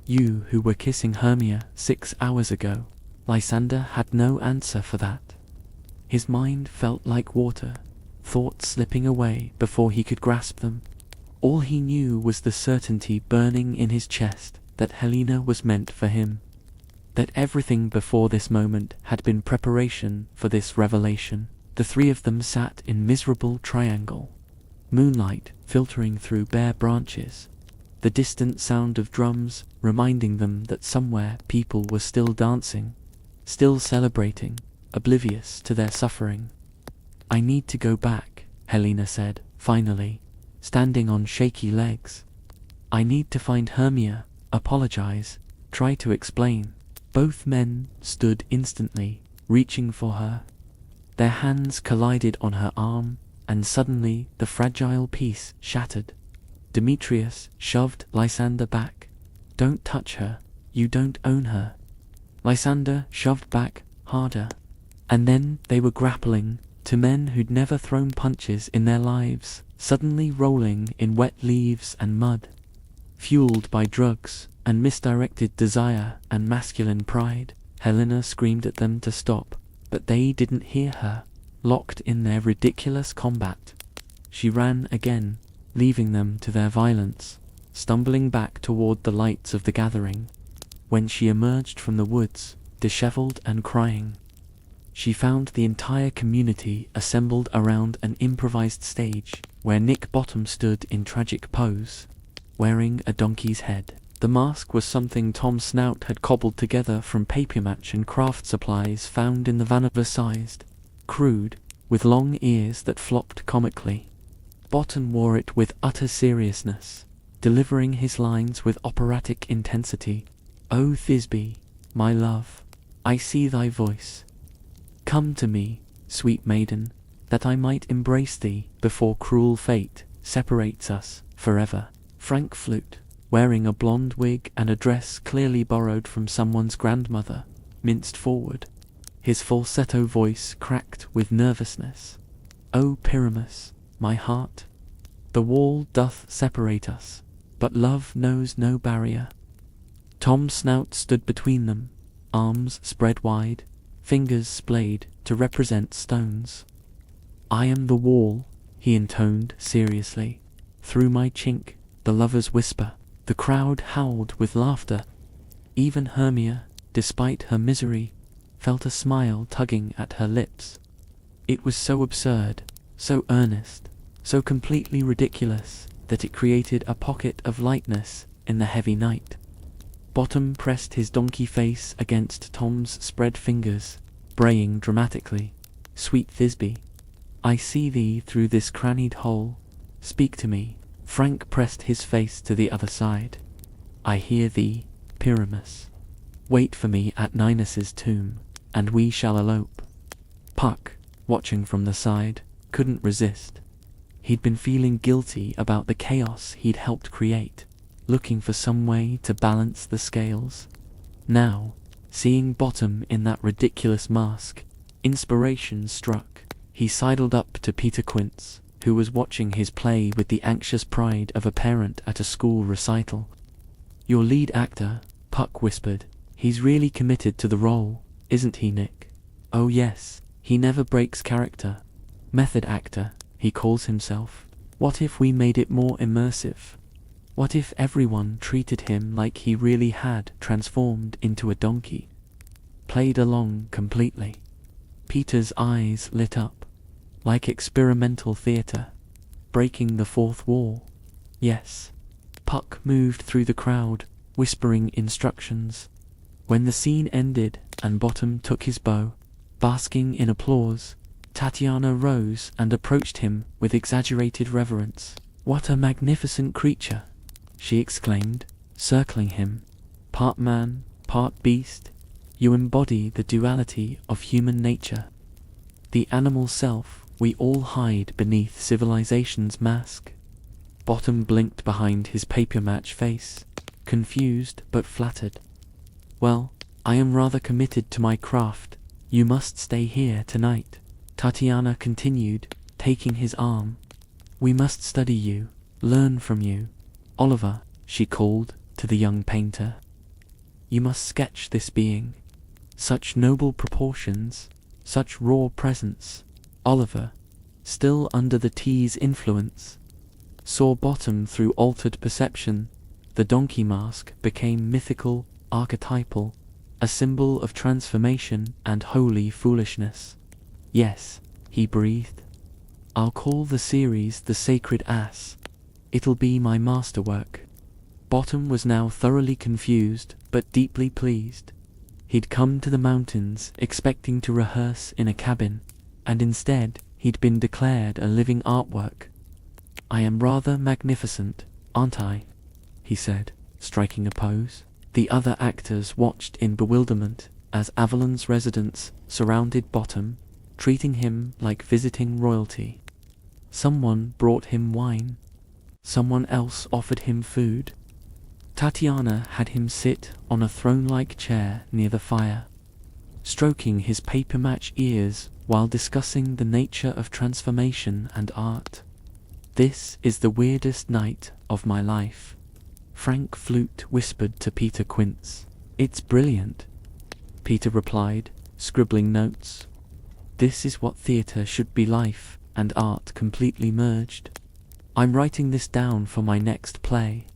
You who were kissing Hermia 6 hours ago." Lysander had no answer for that. His mind felt like water, thoughts slipping away before he could grasp them. All he knew was the certainty burning in his chest that Helena was meant for him, that everything before this moment had been preparation for this revelation. The three of them sat in miserable triangle, moonlight filtering through bare branches, the distant sound of drums reminding them that somewhere people were still dancing, still celebrating, oblivious to their suffering. "I need to go back," Helena said, finally, standing on shaky legs. "I need to find Hermia, apologize, try to explain." Both men stood instantly, reaching for her. Their hands collided on her arm, and suddenly the fragile piece shattered. Demetrius shoved Lysander back. "Don't touch her. You don't own her." Lysander shoved back harder. And then they were grappling, two men who'd never thrown punches in their lives, suddenly rolling in wet leaves and mud. Fueled by drugs and misdirected desire and masculine pride, Helena screamed at them to stop, but they didn't hear her, locked in their ridiculous combat. She ran again, leaving them to their violence, stumbling back toward the lights of the gathering. When she emerged from the woods, disheveled and crying, she found the entire community assembled around an improvised stage, where Nick Bottom stood in tragic pose, wearing a donkey's head. The mask was something Tom Snout had cobbled together from papier-mâché and craft supplies found in the van, oversized, crude, with long ears that flopped comically. Bottom wore it with utter seriousness, delivering his lines with operatic intensity. "O Thisbe, my love, I see thy voice. Come to me, sweet maiden, that I might embrace thee before cruel fate separates us forever." Frank Flute, wearing a blonde wig and a dress clearly borrowed from someone's grandmother, minced forward, his falsetto voice cracked with nervousness. "O Pyramus, my heart, the wall doth separate us, but love knows no barrier." Tom Snout stood between them, arms spread wide, fingers splayed to represent stones. "I am the wall," he intoned seriously. "Through my chink, the lovers whisper." The crowd howled with laughter. Even Hermia, despite her misery, felt a smile tugging at her lips. It was so absurd, so earnest, so completely ridiculous, that it created a pocket of lightness in the heavy night. Bottom pressed his donkey face against Tom's spread fingers, braying dramatically, "Sweet Thisbe, I see thee through this crannied hole. Speak to me." Frank pressed his face to the other side. "I hear thee, Pyramus. Wait for me at Ninus's tomb, and we shall elope." Puck, watching from the side, couldn't resist. He'd been feeling guilty about the chaos he'd helped create, looking for some way to balance the scales. Now, seeing Bottom in that ridiculous mask, inspiration struck. He sidled up to Peter Quince, who was watching his play with the anxious pride of a parent at a school recital. "Your lead actor," Puck whispered. "He's really committed to the role, isn't he, Nick?" "Oh yes, he never breaks character. Method actor, he calls himself. What if we made it more immersive? What if everyone treated him like he really had transformed into a donkey? Played along completely?" Peter's eyes lit up. like experimental theatre, breaking the fourth wall. Yes. Puck moved through the crowd, whispering instructions. When the scene ended and Bottom took his bow, basking in applause, Titania rose and approached him with exaggerated reverence. "What a magnificent creature!" she exclaimed, circling him. "Part man, part beast, you embody the duality of human nature. The animal self we all hide beneath civilization's mask." Bottom blinked behind his paper-match face, confused but flattered. "Well, I am rather committed to my craft. You must stay here tonight," Titania continued, taking his arm. "We must study you, learn from you. Oliver," she called to the young painter, "you must sketch this being. Such noble proportions, such raw presence." Oliver, still under the tea's influence, saw Bottom through altered perception. The donkey mask became mythical, archetypal, a symbol of transformation and holy foolishness. "Yes," he breathed. "I'll call the series The Sacred Ass. It'll be my masterwork." Bottom was now thoroughly confused but deeply pleased. He'd come to the mountains expecting to rehearse in a cabin, and instead he'd been declared a living artwork. "I am rather magnificent, aren't I?" he said, striking a pose. The other actors watched in bewilderment as Avalon's residents surrounded Bottom, treating him like visiting royalty. Someone brought him wine. Someone else offered him food. Titania had him sit on a throne-like chair near the fire, stroking his paper-match ears while discussing the nature of transformation and art. "This is the weirdest night of my life," Frank Flute whispered to Peter Quince. "It's brilliant," Peter replied, scribbling notes. "This is what theatre should be, life and art completely merged. I'm writing this down for my next play."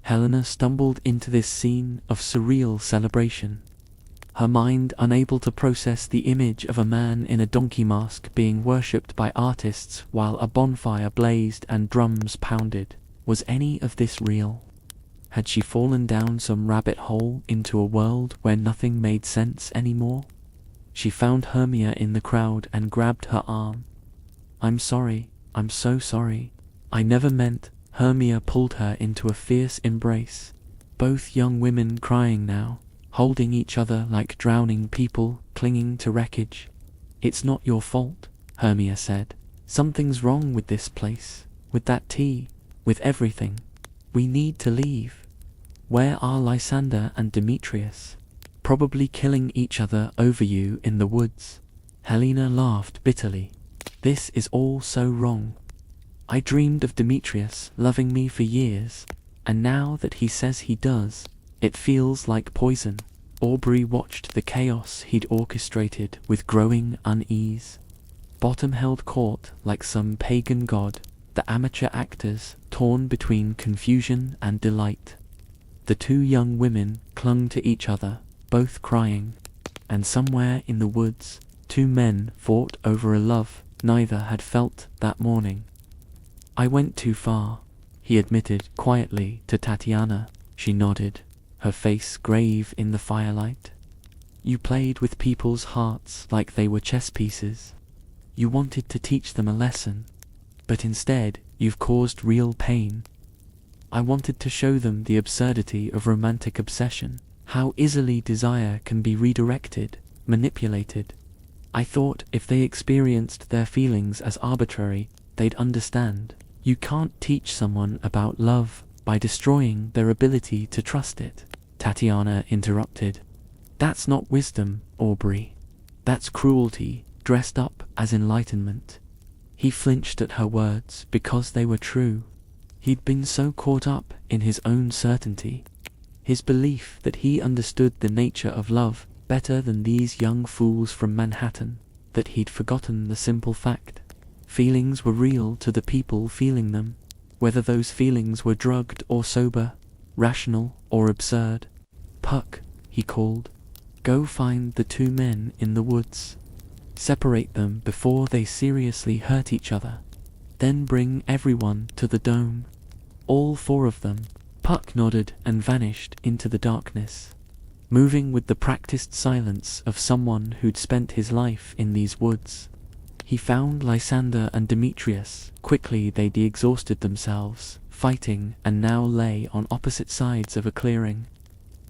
Helena stumbled into this scene of surreal celebration, her mind unable to process the image of a man in a donkey mask being worshipped by artists while a bonfire blazed and drums pounded. Was any of this real? Had she fallen down some rabbit hole into a world where nothing made sense anymore? She found Hermia in the crowd and grabbed her arm. "I'm sorry, I'm so sorry. I never meant." Hermia pulled her into a fierce embrace, both young women crying now, holding each other like drowning people clinging to wreckage. "It's not your fault," Hermia said. "Something's wrong with this place, with that tea, with everything. We need to leave. Where are Lysander and Demetrius? Probably killing each other over you in the woods." Helena laughed bitterly. "This is all so wrong. I dreamed of Demetrius loving me for years, and now that he says he does, it feels like poison." Aubrey watched the chaos he'd orchestrated with growing unease. Bottom held court like some pagan god, the amateur actors torn between confusion and delight. The two young women clung to each other, both crying, and somewhere in the woods, two men fought over a love neither had felt that morning. "I went too far," he admitted quietly to Titania. She nodded, her face grave in the firelight. "You played with people's hearts like they were chess pieces. You wanted to teach them a lesson, but instead you've caused real pain. I wanted to show them the absurdity of romantic obsession, how easily desire can be redirected, manipulated. I thought if they experienced their feelings as arbitrary, they'd understand. You can't teach someone about love by destroying their ability to trust it," Titania interrupted. "That's not wisdom, Aubrey. That's cruelty dressed up as enlightenment." He flinched at her words because they were true. He'd been so caught up in his own certainty, his belief that he understood the nature of love better than these young fools from Manhattan, that he'd forgotten the simple fact. Feelings were real to the people feeling them, whether those feelings were drugged or sober, rational or absurd. "Puck," he called, "go find the two men in the woods. separate them before they seriously hurt each other. Then bring everyone to the dome. All four of them. Puck nodded and vanished into the darkness, moving with the practiced silence of someone who'd spent his life in these woods. He found Lysander and Demetrius. Quickly they de-exhausted themselves, fighting, and now lay on opposite sides of a clearing,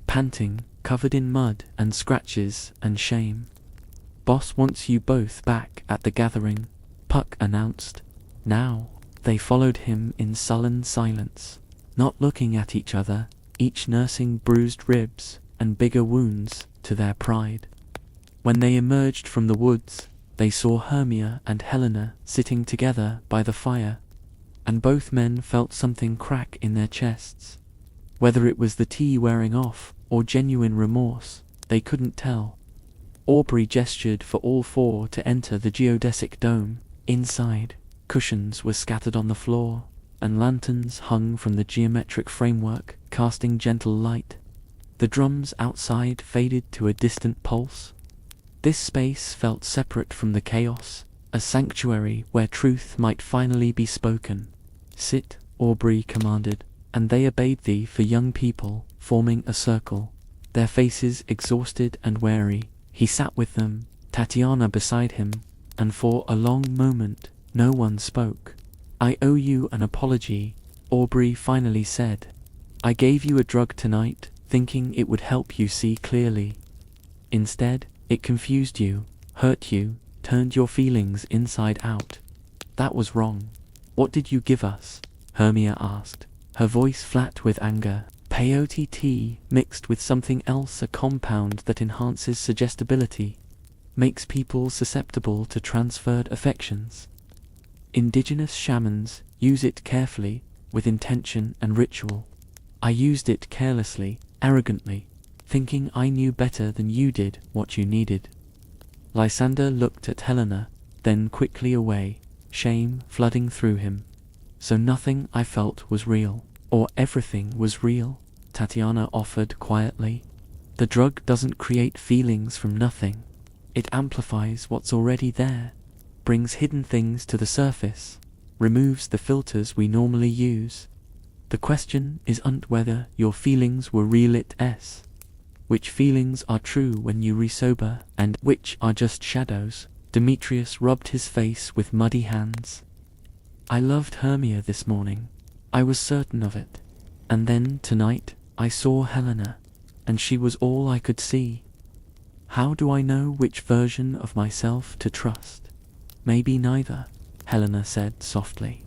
panting, covered in mud and scratches and shame. "Boss wants you both back at the gathering," Puck announced. Now, they followed him in sullen silence, not looking at each other, each nursing bruised ribs and bigger wounds to their pride. When they emerged from the woods, they saw Hermia and Helena sitting together by the fire, and both men felt something crack in their chests. Whether it was the tea wearing off or genuine remorse, they couldn't tell. Aubrey gestured for all four to enter the geodesic dome. Inside, cushions were scattered on the floor, and lanterns hung from the geometric framework, casting gentle light. The drums outside faded to a distant pulse. This space felt separate from the chaos, a sanctuary where truth might finally be spoken. "Sit," Aubrey commanded, and they obeyed thee for young people, forming a circle, their faces exhausted and weary. He sat with them, Tatiana beside him, and for a long moment no one spoke. "I owe you an apology," Aubrey finally said. "I gave you a drug tonight, thinking it would help you see clearly. Instead, it confused you, hurt you, turned your feelings inside out. That was wrong." "What did you give us?" Hermia asked, her voice flat with anger. "Peyote tea mixed with something else, a compound that enhances suggestibility, makes people susceptible to transferred affections. Indigenous shamans use it carefully, with intention and ritual. I used it carelessly, arrogantly, thinking I knew better than you did what you needed." Lysander looked at Helena, then quickly away, shame flooding through him. "So nothing I felt was real, or everything was real?" Tatiana offered quietly. "The drug doesn't create feelings from nothing. It amplifies what's already there, brings hidden things to the surface, removes the filters we normally use. The question isn't whether your feelings were real, it's which feelings are true when you re-sober and which are just shadows." Demetrius rubbed his face with muddy hands. "I loved Hermia this morning. I was certain of it. And then tonight I saw Helena, and she was all I could see. How do I know which version of myself to trust?" "Maybe neither," Helena said softly.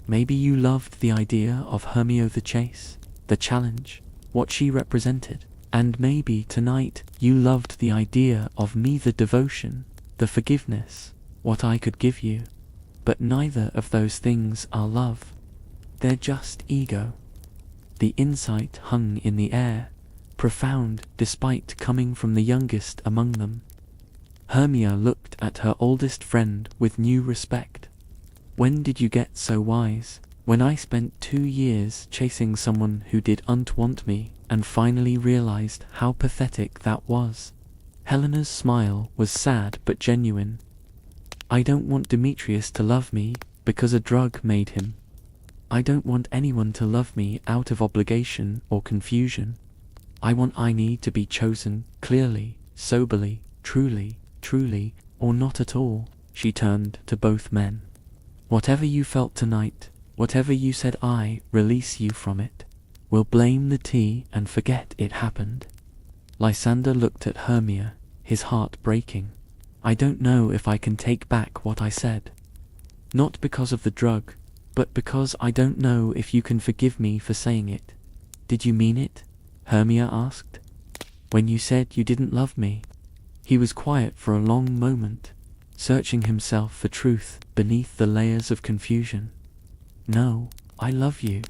"Maybe you loved the idea of Hermia, the chase, the challenge, what she represented. And maybe tonight you loved the idea of me, the devotion, the forgiveness, what I could give you. But neither of those things are love. They're just ego." The insight hung in the air, profound despite coming from the youngest among them. Hermia looked at her oldest friend with new respect. "When did you get so wise?" "When I spent 2 years chasing someone who didn't want me, and finally realized how pathetic that was." Helena's smile was sad but genuine. "I don't want Demetrius to love me because a drug made him. I don't want anyone to love me out of obligation or confusion. I want I to be chosen clearly, soberly, truly, or not at all." She turned to both men. "Whatever you felt tonight, whatever you said, I release you from it. We'll blame the tea and forget it happened." Lysander looked at Hermia, his heart breaking. "I don't know if I can take back what I said. Not because of the drug, but because I don't know if you can forgive me for saying it." "Did you mean it?" Hermia asked. "When you said you didn't love me?" He was quiet for a long moment, searching himself for truth beneath the layers of confusion. "No, I love you.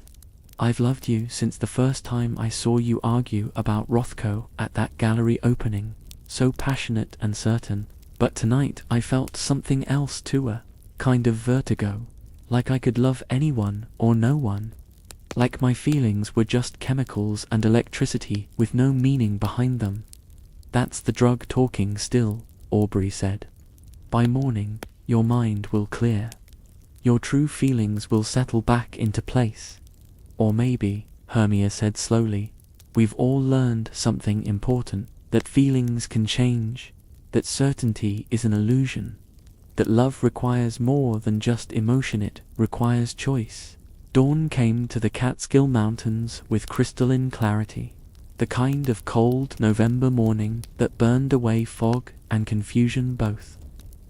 I've loved you since the first time I saw you argue about Rothko at that gallery opening, so passionate and certain. But tonight I felt something else too, a kind of vertigo, like I could love anyone or no one. Like my feelings were just chemicals and electricity with no meaning behind them." "That's the drug talking still," Aubrey said. By morning, your mind will clear. Your true feelings will settle back into place. Or maybe, Hermia said slowly, we've all learned something important, that feelings can change, that certainty is an illusion, that love requires more than just emotion, it requires choice. Dawn came to the Catskill Mountains with crystalline clarity, the kind of cold November morning that burned away fog and confusion both.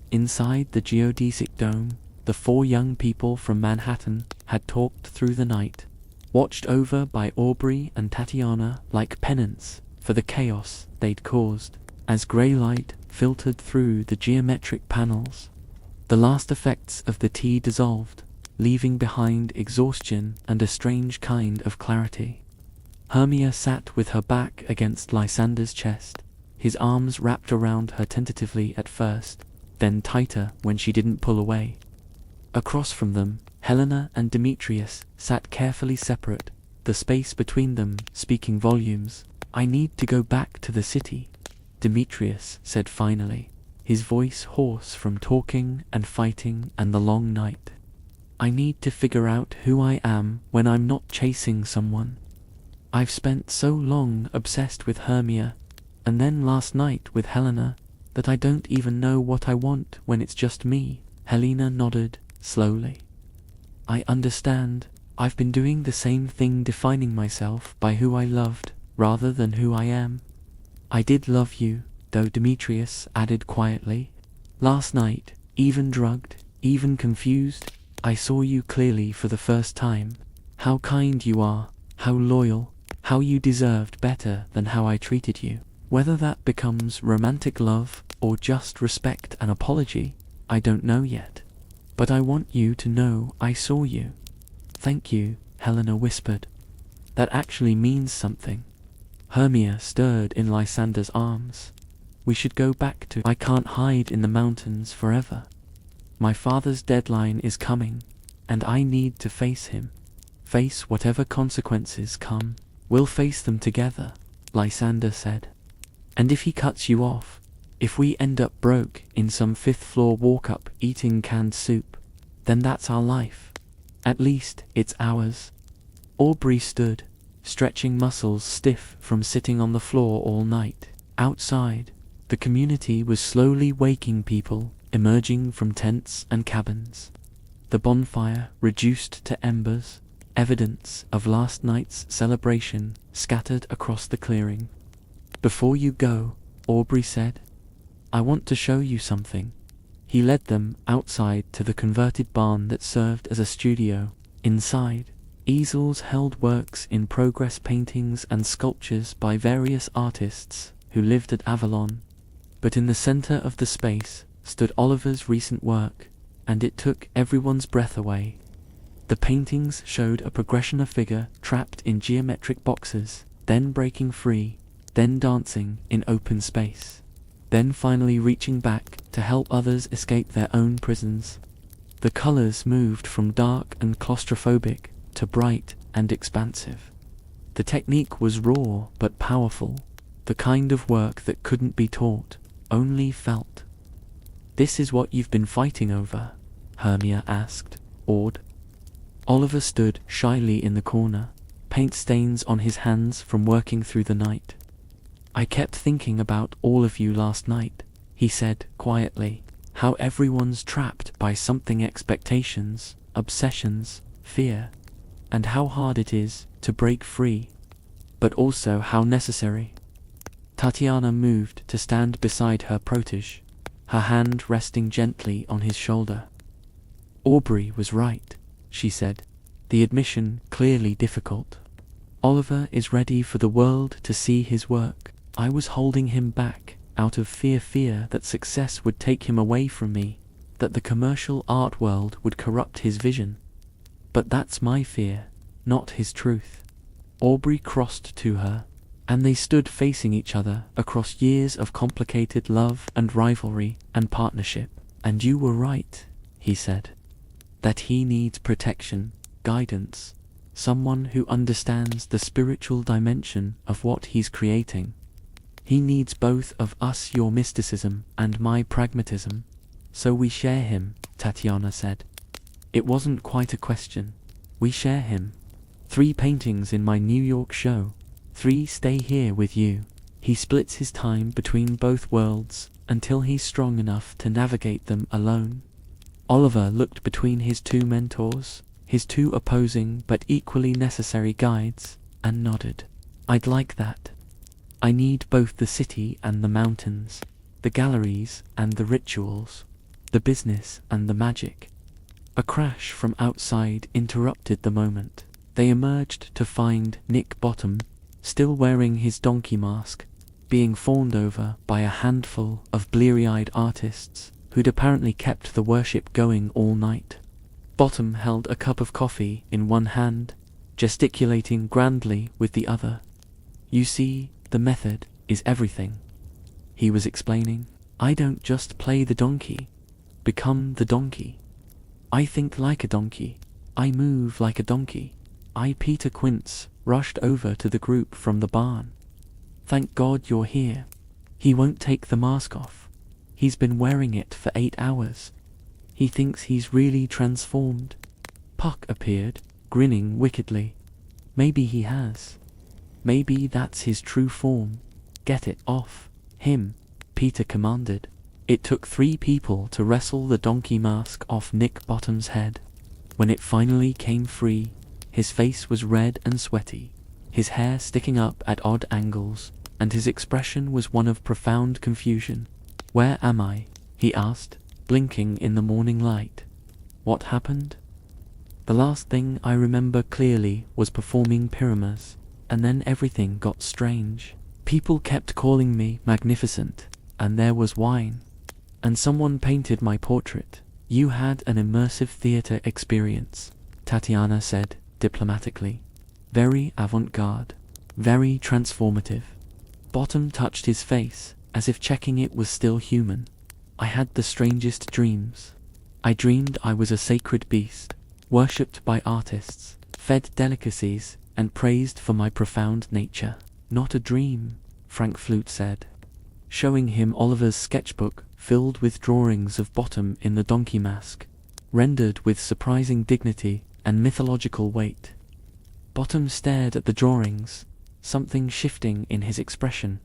Inside the geodesic dome, the 4 young people from Manhattan had talked through the night, watched over by Aubrey and Tatiana like penance for the chaos they'd caused, as grey light filtered through the geometric panels. The last effects of the tea dissolved, leaving behind exhaustion and a strange kind of clarity. Hermia sat with her back against Lysander's chest, his arms wrapped around her tentatively at first, then tighter when she didn't pull away. Across from them, Helena and Demetrius sat carefully separate, the space between them speaking volumes. I need to go back to the city, Demetrius said finally, his voice hoarse from talking and fighting and the long night. I need to figure out who I am when I'm not chasing someone. I've spent so long obsessed with Hermia, and then last night with Helena, that I don't even know what I want when it's just me. Helena nodded, slowly. I understand. I've been doing the same thing, defining myself by who I loved, rather than who I am. I did love you, though, Demetrius added quietly. Last night, even drugged, even confused, I saw you clearly for the first time. How kind you are, how loyal, how you deserved better than how I treated you. Whether that becomes romantic love or just respect and apology, I don't know yet. But I want you to know I saw you. Thank you, Helena whispered. That actually means something. Hermia stirred in Lysander's arms. We should go back to... I can't hide in the mountains forever. My father's deadline is coming, and I need to face him. Face whatever consequences come. We'll face them together, Lysander said. And if he cuts you off, if we end up broke in some 5th floor walk-up eating canned soup, then that's our life. At least, it's ours. Aubrey stood, stretching muscles stiff from sitting on the floor all night. Outside, the community was slowly waking, people emerging from tents and cabins. The bonfire reduced to embers, evidence of last night's celebration scattered across the clearing. Before you go, Aubrey said, I want to show you something. He led them outside to the converted barn that served as a studio. Inside, easels held works in progress, paintings and sculptures by various artists who lived at Avalon. But in the center of the space stood Oliver's recent work, and it took everyone's breath away. The paintings showed a progression of figure trapped in geometric boxes, then breaking free, then dancing in open space, then finally reaching back to help others escape their own prisons. The colors moved from dark and claustrophobic to bright and expansive. The technique was raw but powerful, the kind of work that couldn't be taught, only felt. This is what you've been fighting over? Hermia asked, awed. Oliver stood shyly in the corner, paint stains on his hands from working through the night. I kept thinking about all of you last night, he said quietly, how everyone's trapped by something, expectations, obsessions, fear, and how hard it is to break free, but also how necessary. Tatiana moved to stand beside her protege, her hand resting gently on his shoulder. Aubrey was right, she said, the admission clearly difficult. Oliver is ready for the world to see his work. I was holding him back, out of fear that success would take him away from me, that the commercial art world would corrupt his vision. But that's my fear, not his truth. Aubrey crossed to her, and they stood facing each other across years of complicated love and rivalry and partnership. And you were right, he said, that he needs protection, guidance, someone who understands the spiritual dimension of what he's creating. He needs both of us, your mysticism and my pragmatism, So we share him, Tatiana said. It wasn't quite a question. We share him. 3 paintings in my New York show. 3 stay here with you. He splits his time between both worlds until he's strong enough to navigate them alone. Oliver looked between his 2 mentors, his 2 opposing but equally necessary guides, and nodded. I'd like that. I need both the city and the mountains, the galleries and the rituals, the business and the magic. A crash from outside interrupted the moment. They emerged to find Nick Bottom, still wearing his donkey mask, being fawned over by a handful of bleary-eyed artists who'd apparently kept the worship going all night. Bottom held a cup of coffee in one hand, gesticulating grandly with the other. You see, the method is everything, he was explaining. I don't just play the donkey, become the donkey. I think like a donkey. I move like a donkey. Peter Quince rushed over to the group from the barn. Thank God you're here. He won't take the mask off. He's been wearing it for 8 hours. He thinks he's really transformed. Puck appeared, grinning wickedly. Maybe he has. Maybe that's his true form. Get it off him, Peter commanded. It took 3 people to wrestle the donkey mask off Nick Bottom's head. When it finally came free, his face was red and sweaty, his hair sticking up at odd angles, and his expression was one of profound confusion. Where am I? He asked, blinking in the morning light. What happened? The last thing I remember clearly was performing Pyramus, and then everything got strange. People kept calling me magnificent, and there was wine. And someone painted my portrait. You had an immersive theater experience, Tatiana said diplomatically. Very avant-garde, very transformative. Bottom touched his face, as if checking it was still human. I had the strangest dreams. I dreamed I was a sacred beast, worshipped by artists, fed delicacies, and praised for my profound nature. Not a dream, Frank Flute said, showing him Oliver's sketchbook filled with drawings of Bottom in the donkey mask, rendered with surprising dignity and mythological weight. Bottom stared at the drawings, something shifting in his expression.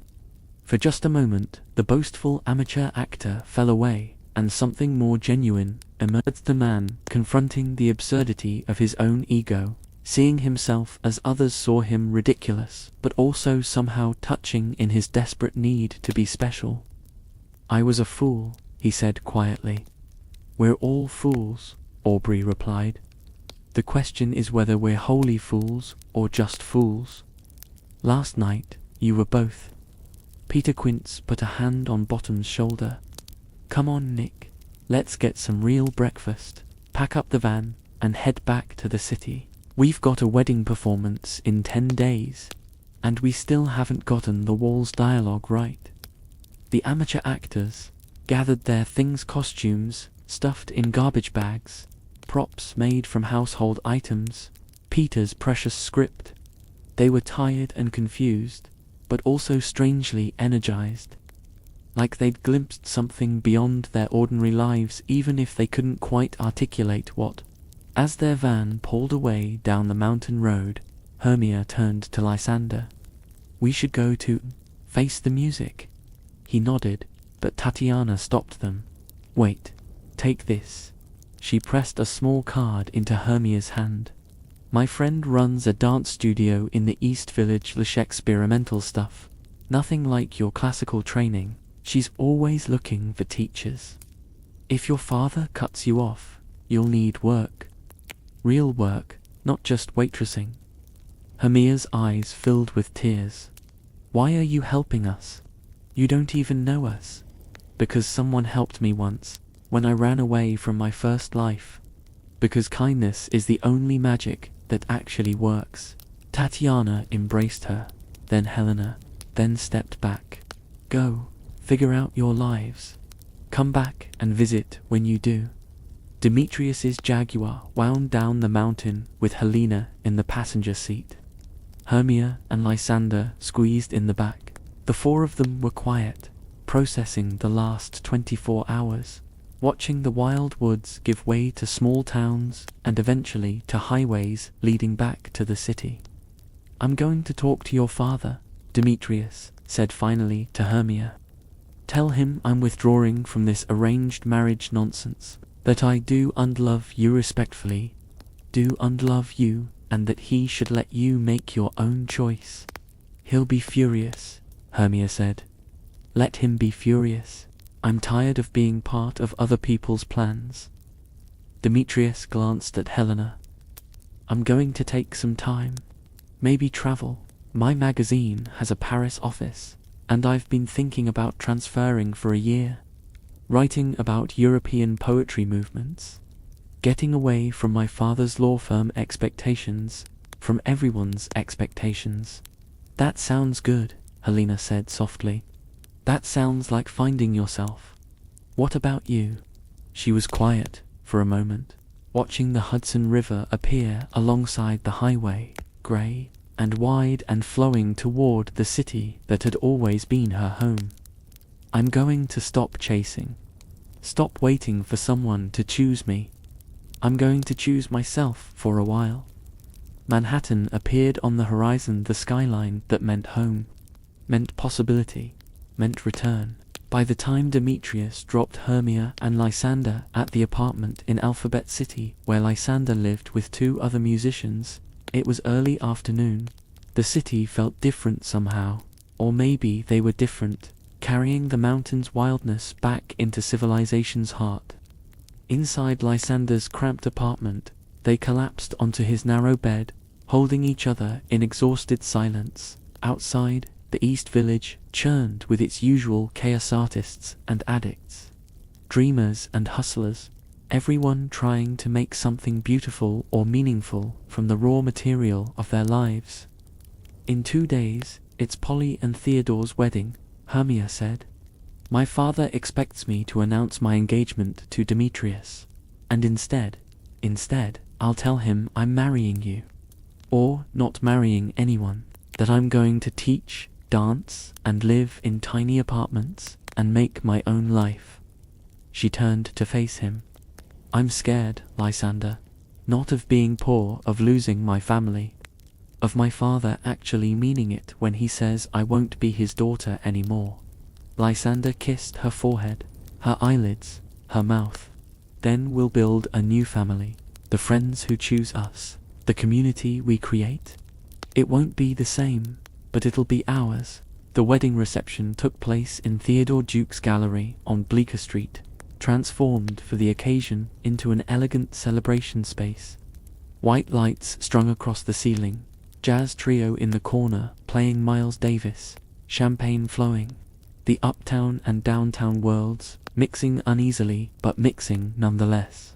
For just a moment, the boastful amateur actor fell away, and something more genuine emerged. The man confronting the absurdity of his own ego, seeing himself as others saw him, ridiculous, but also somehow touching in his desperate need to be special. I was a fool, he said quietly. We're all fools, Aubrey replied. The question is whether we're wholly fools or just fools. Last night, you were both. Peter Quince put a hand on Bottom's shoulder. Come on, Nick. Let's get some real breakfast, pack up the van, and head back to the city. We've got a wedding performance in 10 days, and we still haven't gotten the Wall's dialogue right. The amateur actors gathered their things, costumes stuffed in garbage bags, props made from household items, Peter's precious script. They were tired and confused, but also strangely energized, like they'd glimpsed something beyond their ordinary lives, even if they couldn't quite articulate what. As their van pulled away down the mountain road, Hermia turned to Lysander. We should go to face the music. He nodded, but Tatiana stopped them. Wait, take this. She pressed a small card into Hermia's hand. My friend runs a dance studio in the East Village. The Shakespeare stuff. Nothing like your classical training. She's always looking for teachers. If your father cuts you off, you'll need work. Real work, not just waitressing. Hermia's eyes filled with tears. Why are you helping us? You don't even know us. Because someone helped me once, when I ran away from my first life. Because kindness is the only magic that actually works. Tatiana embraced her, then Helena, then stepped back. Go, figure out your lives. Come back and visit when you do. Demetrius's Jaguar wound down the mountain with Helena in the passenger seat. Hermia and Lysander squeezed in the back. The 4 of them were quiet, processing the last 24 hours. watching the wild woods give way to small towns and eventually to highways leading back to the city. "I'm going to talk to your father," Demetrius said finally to Hermia. "Tell him I'm withdrawing from this arranged marriage nonsense, that I do unlove you respectfully, do unlove you, and that he should let you make your own choice." "He'll be furious," Hermia said. "Let him be furious. I'm tired of being part of other people's plans." Demetrius glanced at Helena. "I'm going to take some time. Maybe travel. My magazine has a Paris office, and I've been thinking about transferring for a year. Writing about European poetry movements. Getting away from my father's law firm expectations, from everyone's expectations." "That sounds good," Helena said softly. "That sounds like finding yourself. What about you?" She was quiet for a moment, watching the Hudson River appear alongside the highway, grey and wide and flowing toward the city that had always been her home. "I'm going to stop chasing. Stop waiting for someone to choose me. I'm going to choose myself for a while." Manhattan appeared on the horizon, the skyline that meant home, meant possibility, meant return. By the time Demetrius dropped Hermia and Lysander at the apartment in Alphabet City where Lysander lived with 2 other musicians, it was early afternoon. The city felt different somehow, or maybe they were different, carrying the mountain's wildness back into civilization's heart. Inside Lysander's cramped apartment, they collapsed onto his narrow bed, holding each other in exhausted silence. Outside, the East Village churned with its usual chaos, artists and addicts, dreamers and hustlers, everyone trying to make something beautiful or meaningful from the raw material of their lives. "In 2 days, it's Polly and Theodore's wedding," Hermia said. "My father expects me to announce my engagement to Demetrius, and instead, I'll tell him I'm marrying you. Or not marrying anyone, that I'm going to teach, dance, and live in tiny apartments, and make my own life." She turned to face him. "I'm scared, Lysander. Not of being poor, of losing my family. Of my father actually meaning it when he says I won't be his daughter anymore." Lysander kissed her forehead, her eyelids, her mouth. "Then we'll build a new family, the friends who choose us, the community we create. It won't be the same, but it'll be ours." The wedding reception took place in Theodore Duke's gallery on Bleecker Street, transformed for the occasion into an elegant celebration space. White lights strung across the ceiling, jazz trio in the corner playing Miles Davis, champagne flowing. The uptown and downtown worlds mixing uneasily, but mixing nonetheless.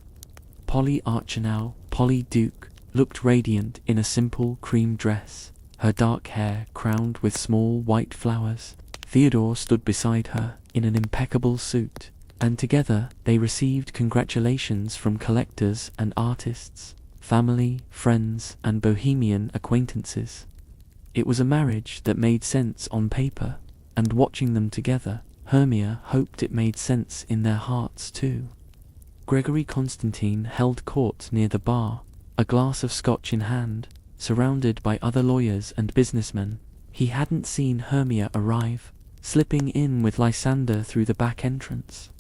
Polly Archinal, Polly Duke, looked radiant in a simple cream dress, her dark hair crowned with small white flowers. Theodore stood beside her in an impeccable suit, and together they received congratulations from collectors and artists, family, friends, and bohemian acquaintances. It was a marriage that made sense on paper, and watching them together, Hermia hoped it made sense in their hearts too. Gregory Constantine held court near the bar, a glass of scotch in hand, surrounded by other lawyers and businessmen. He hadn't seen Hermia arrive, slipping in with Lysander through the back entrance.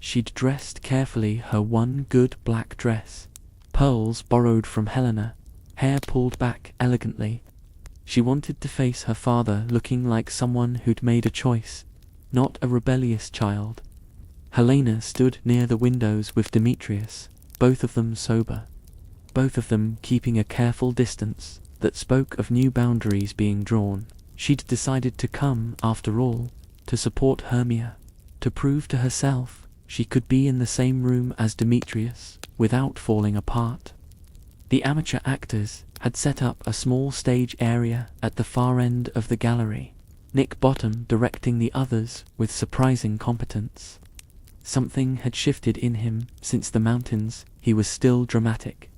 She'd dressed carefully, her one good black dress, pearls borrowed from Helena, hair pulled back elegantly. She wanted to face her father looking like someone who'd made a choice, not a rebellious child. Helena stood near the windows with Demetrius, both of them sober, both of them keeping a careful distance that spoke of new boundaries being drawn. She'd decided to come, after all, to support Hermia, to prove to herself she could be in the same room as Demetrius without falling apart. The amateur actors had set up a small stage area at the far end of the gallery, Nick Bottom directing the others with surprising competence. Something had shifted in him since the mountains. He was still dramatic,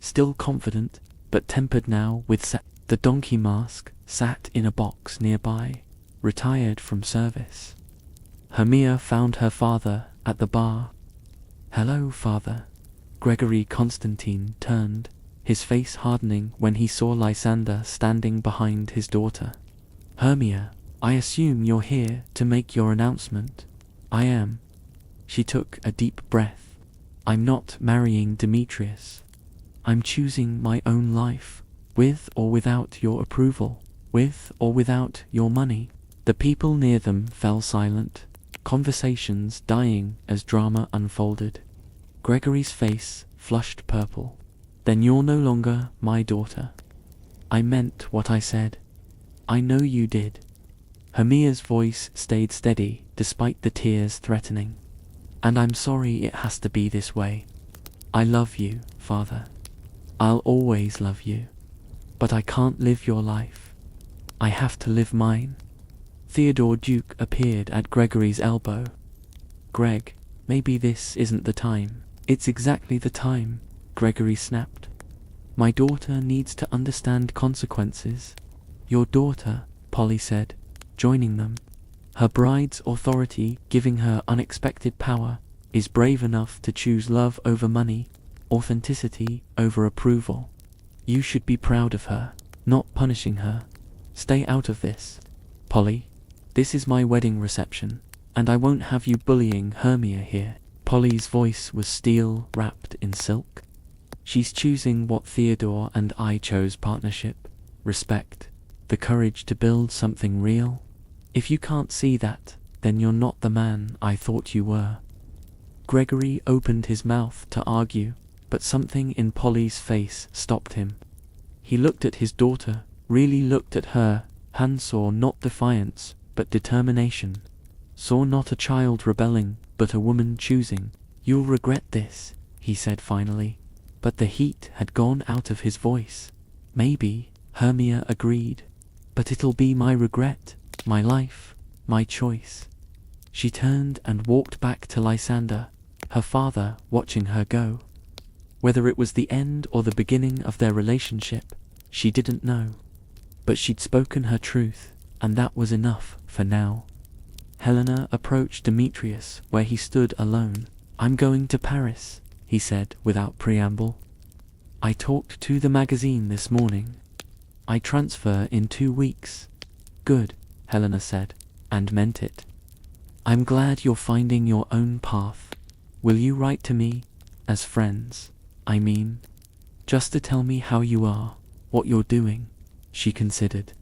still confident, but tempered now with the donkey mask sat in a box nearby, retired from service. Hermia found her father at the bar. "Hello, father." Gregory Constantine turned, his face hardening when he saw Lysander standing behind his daughter. "Hermia, I assume you're here to make your announcement." "I am." She took a deep breath. "I'm not marrying Demetrius. I'm choosing my own life, with or without your approval, with or without your money." The people near them fell silent, conversations dying as drama unfolded. Gregory's face flushed purple. "Then you're no longer my daughter." "I meant what I said." "I know you did." Hermia's voice stayed steady despite the tears threatening. "And I'm sorry it has to be this way. I love you, father. I'll always love you. But I can't live your life. I have to live mine." Theodore Duke appeared at Gregory's elbow. "Greg, maybe this isn't the time." "It's exactly the time," Gregory snapped. "My daughter needs to understand consequences." "Your daughter," Polly said, joining them, "her bride's authority giving her unexpected power, is brave enough to choose love over money, authenticity over approval. You should be proud of her, not punishing her. Stay out of this. Polly, this is my wedding reception, and I won't have you bullying Hermia here." Polly's voice was steel wrapped in silk. "She's choosing what Theodore and I chose: partnership, respect, the courage to build something real. If you can't see that, then you're not the man I thought you were." Gregory opened his mouth to argue, but something in Polly's face stopped him. He looked at his daughter, really looked at her, and saw not defiance, but determination. Saw not a child rebelling, but a woman choosing. "You'll regret this," he said finally, but the heat had gone out of his voice. "Maybe," Hermia agreed, "but it'll be my regret, my life, my choice." She turned and walked back to Lysander, her father watching her go. Whether it was the end or the beginning of their relationship, she didn't know. But she'd spoken her truth, and that was enough for now. Helena approached Demetrius where he stood alone. "I'm going to Paris," he said without preamble. "I talked to the magazine this morning. I transfer in 2 weeks." "Good," Helena said, and meant it. "I'm glad you're finding your own path. Will you write to me, as friends, I mean, just to tell me how you are, what you're doing?" She considered.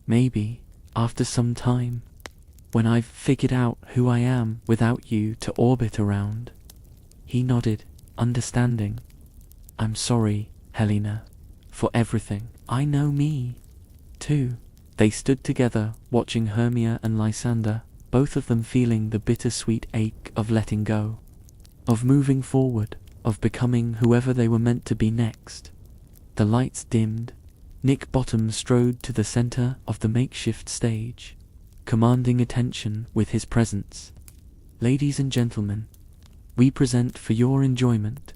"Maybe, after some time, when I've figured out who I am without you to orbit around." He nodded, understanding. "I'm sorry, Helena, for everything. I know me, too." They stood together, watching Hermia and Lysander, both of them feeling the bittersweet ache of letting go, of moving forward, of becoming whoever they were meant to be next. The lights dimmed. Nick Bottom strode to the center of the makeshift stage, commanding attention with his presence. "Ladies and gentlemen, we present for your enjoyment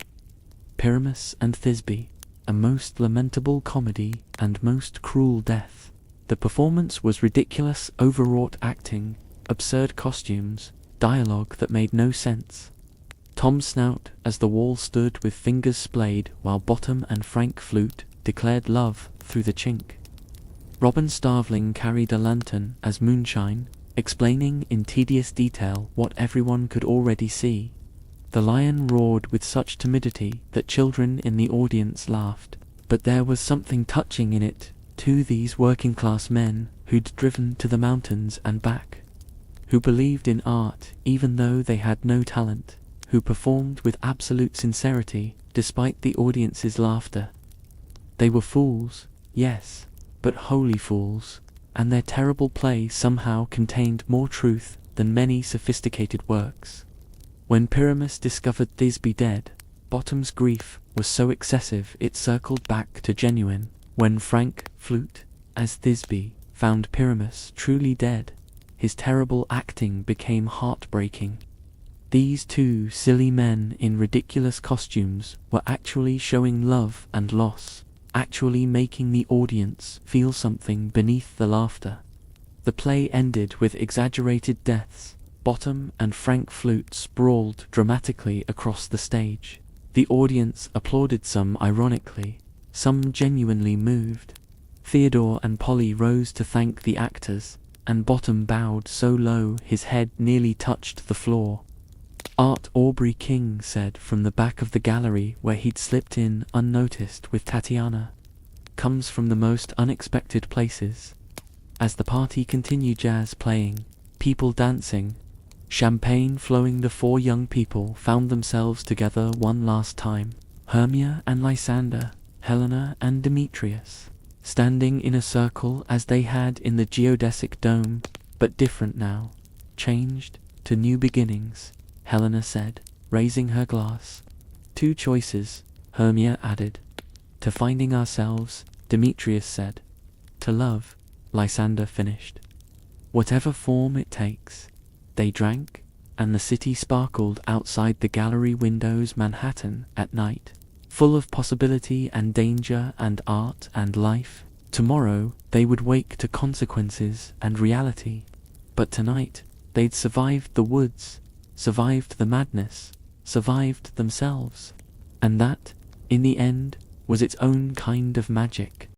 Pyramus and Thisbe, a most lamentable comedy and most cruel death." The performance was ridiculous, overwrought acting, absurd costumes, dialogue that made no sense. Tom Snout, as the wall stood with fingers splayed, while Bottom and Frank Flute declared love through the chink. Robin Starveling carried a lantern as moonshine, explaining in tedious detail what everyone could already see. The lion roared with such timidity that children in the audience laughed, but there was something touching in it, to these working-class men who'd driven to the mountains and back, who believed in art even though they had no talent, who performed with absolute sincerity despite the audience's laughter. They were fools, yes, but holy fools, and their terrible play somehow contained more truth than many sophisticated works. When Pyramus discovered Thisbe dead, Bottom's grief was so excessive it circled back to genuine. When Frank Flute, as Thisbe, found Pyramus truly dead, his terrible acting became heartbreaking. These two silly men in ridiculous costumes were actually showing love and loss, actually making the audience feel something beneath the laughter. The play ended with exaggerated deaths, Bottom and Frank flute sprawled dramatically across the stage. The audience applauded, some ironically, some genuinely moved. Theodore and Polly rose to thank the actors, and Bottom bowed so low his head nearly touched the floor. Art, Aubrey King said from the back of the gallery where he'd slipped in unnoticed with Tatiana, comes from the most unexpected places. As the party continued, jazz playing, people dancing, champagne flowing, the four young people found themselves together one last time. Hermia and Lysander, Helena and Demetrius, standing in a circle as they had in the geodesic dome, but different now, changed to new beginnings, Helena said, raising her glass. Two choices, Hermia added. To finding ourselves, Demetrius said. To love, Lysander finished. Whatever form it takes. They drank, and the city sparkled outside the gallery windows. Manhattan at night, full of possibility and danger and art and life. Tomorrow they would wake to consequences and reality. But tonight they'd survived the woods, survived the madness, survived themselves. And that, in the end, was its own kind of magic.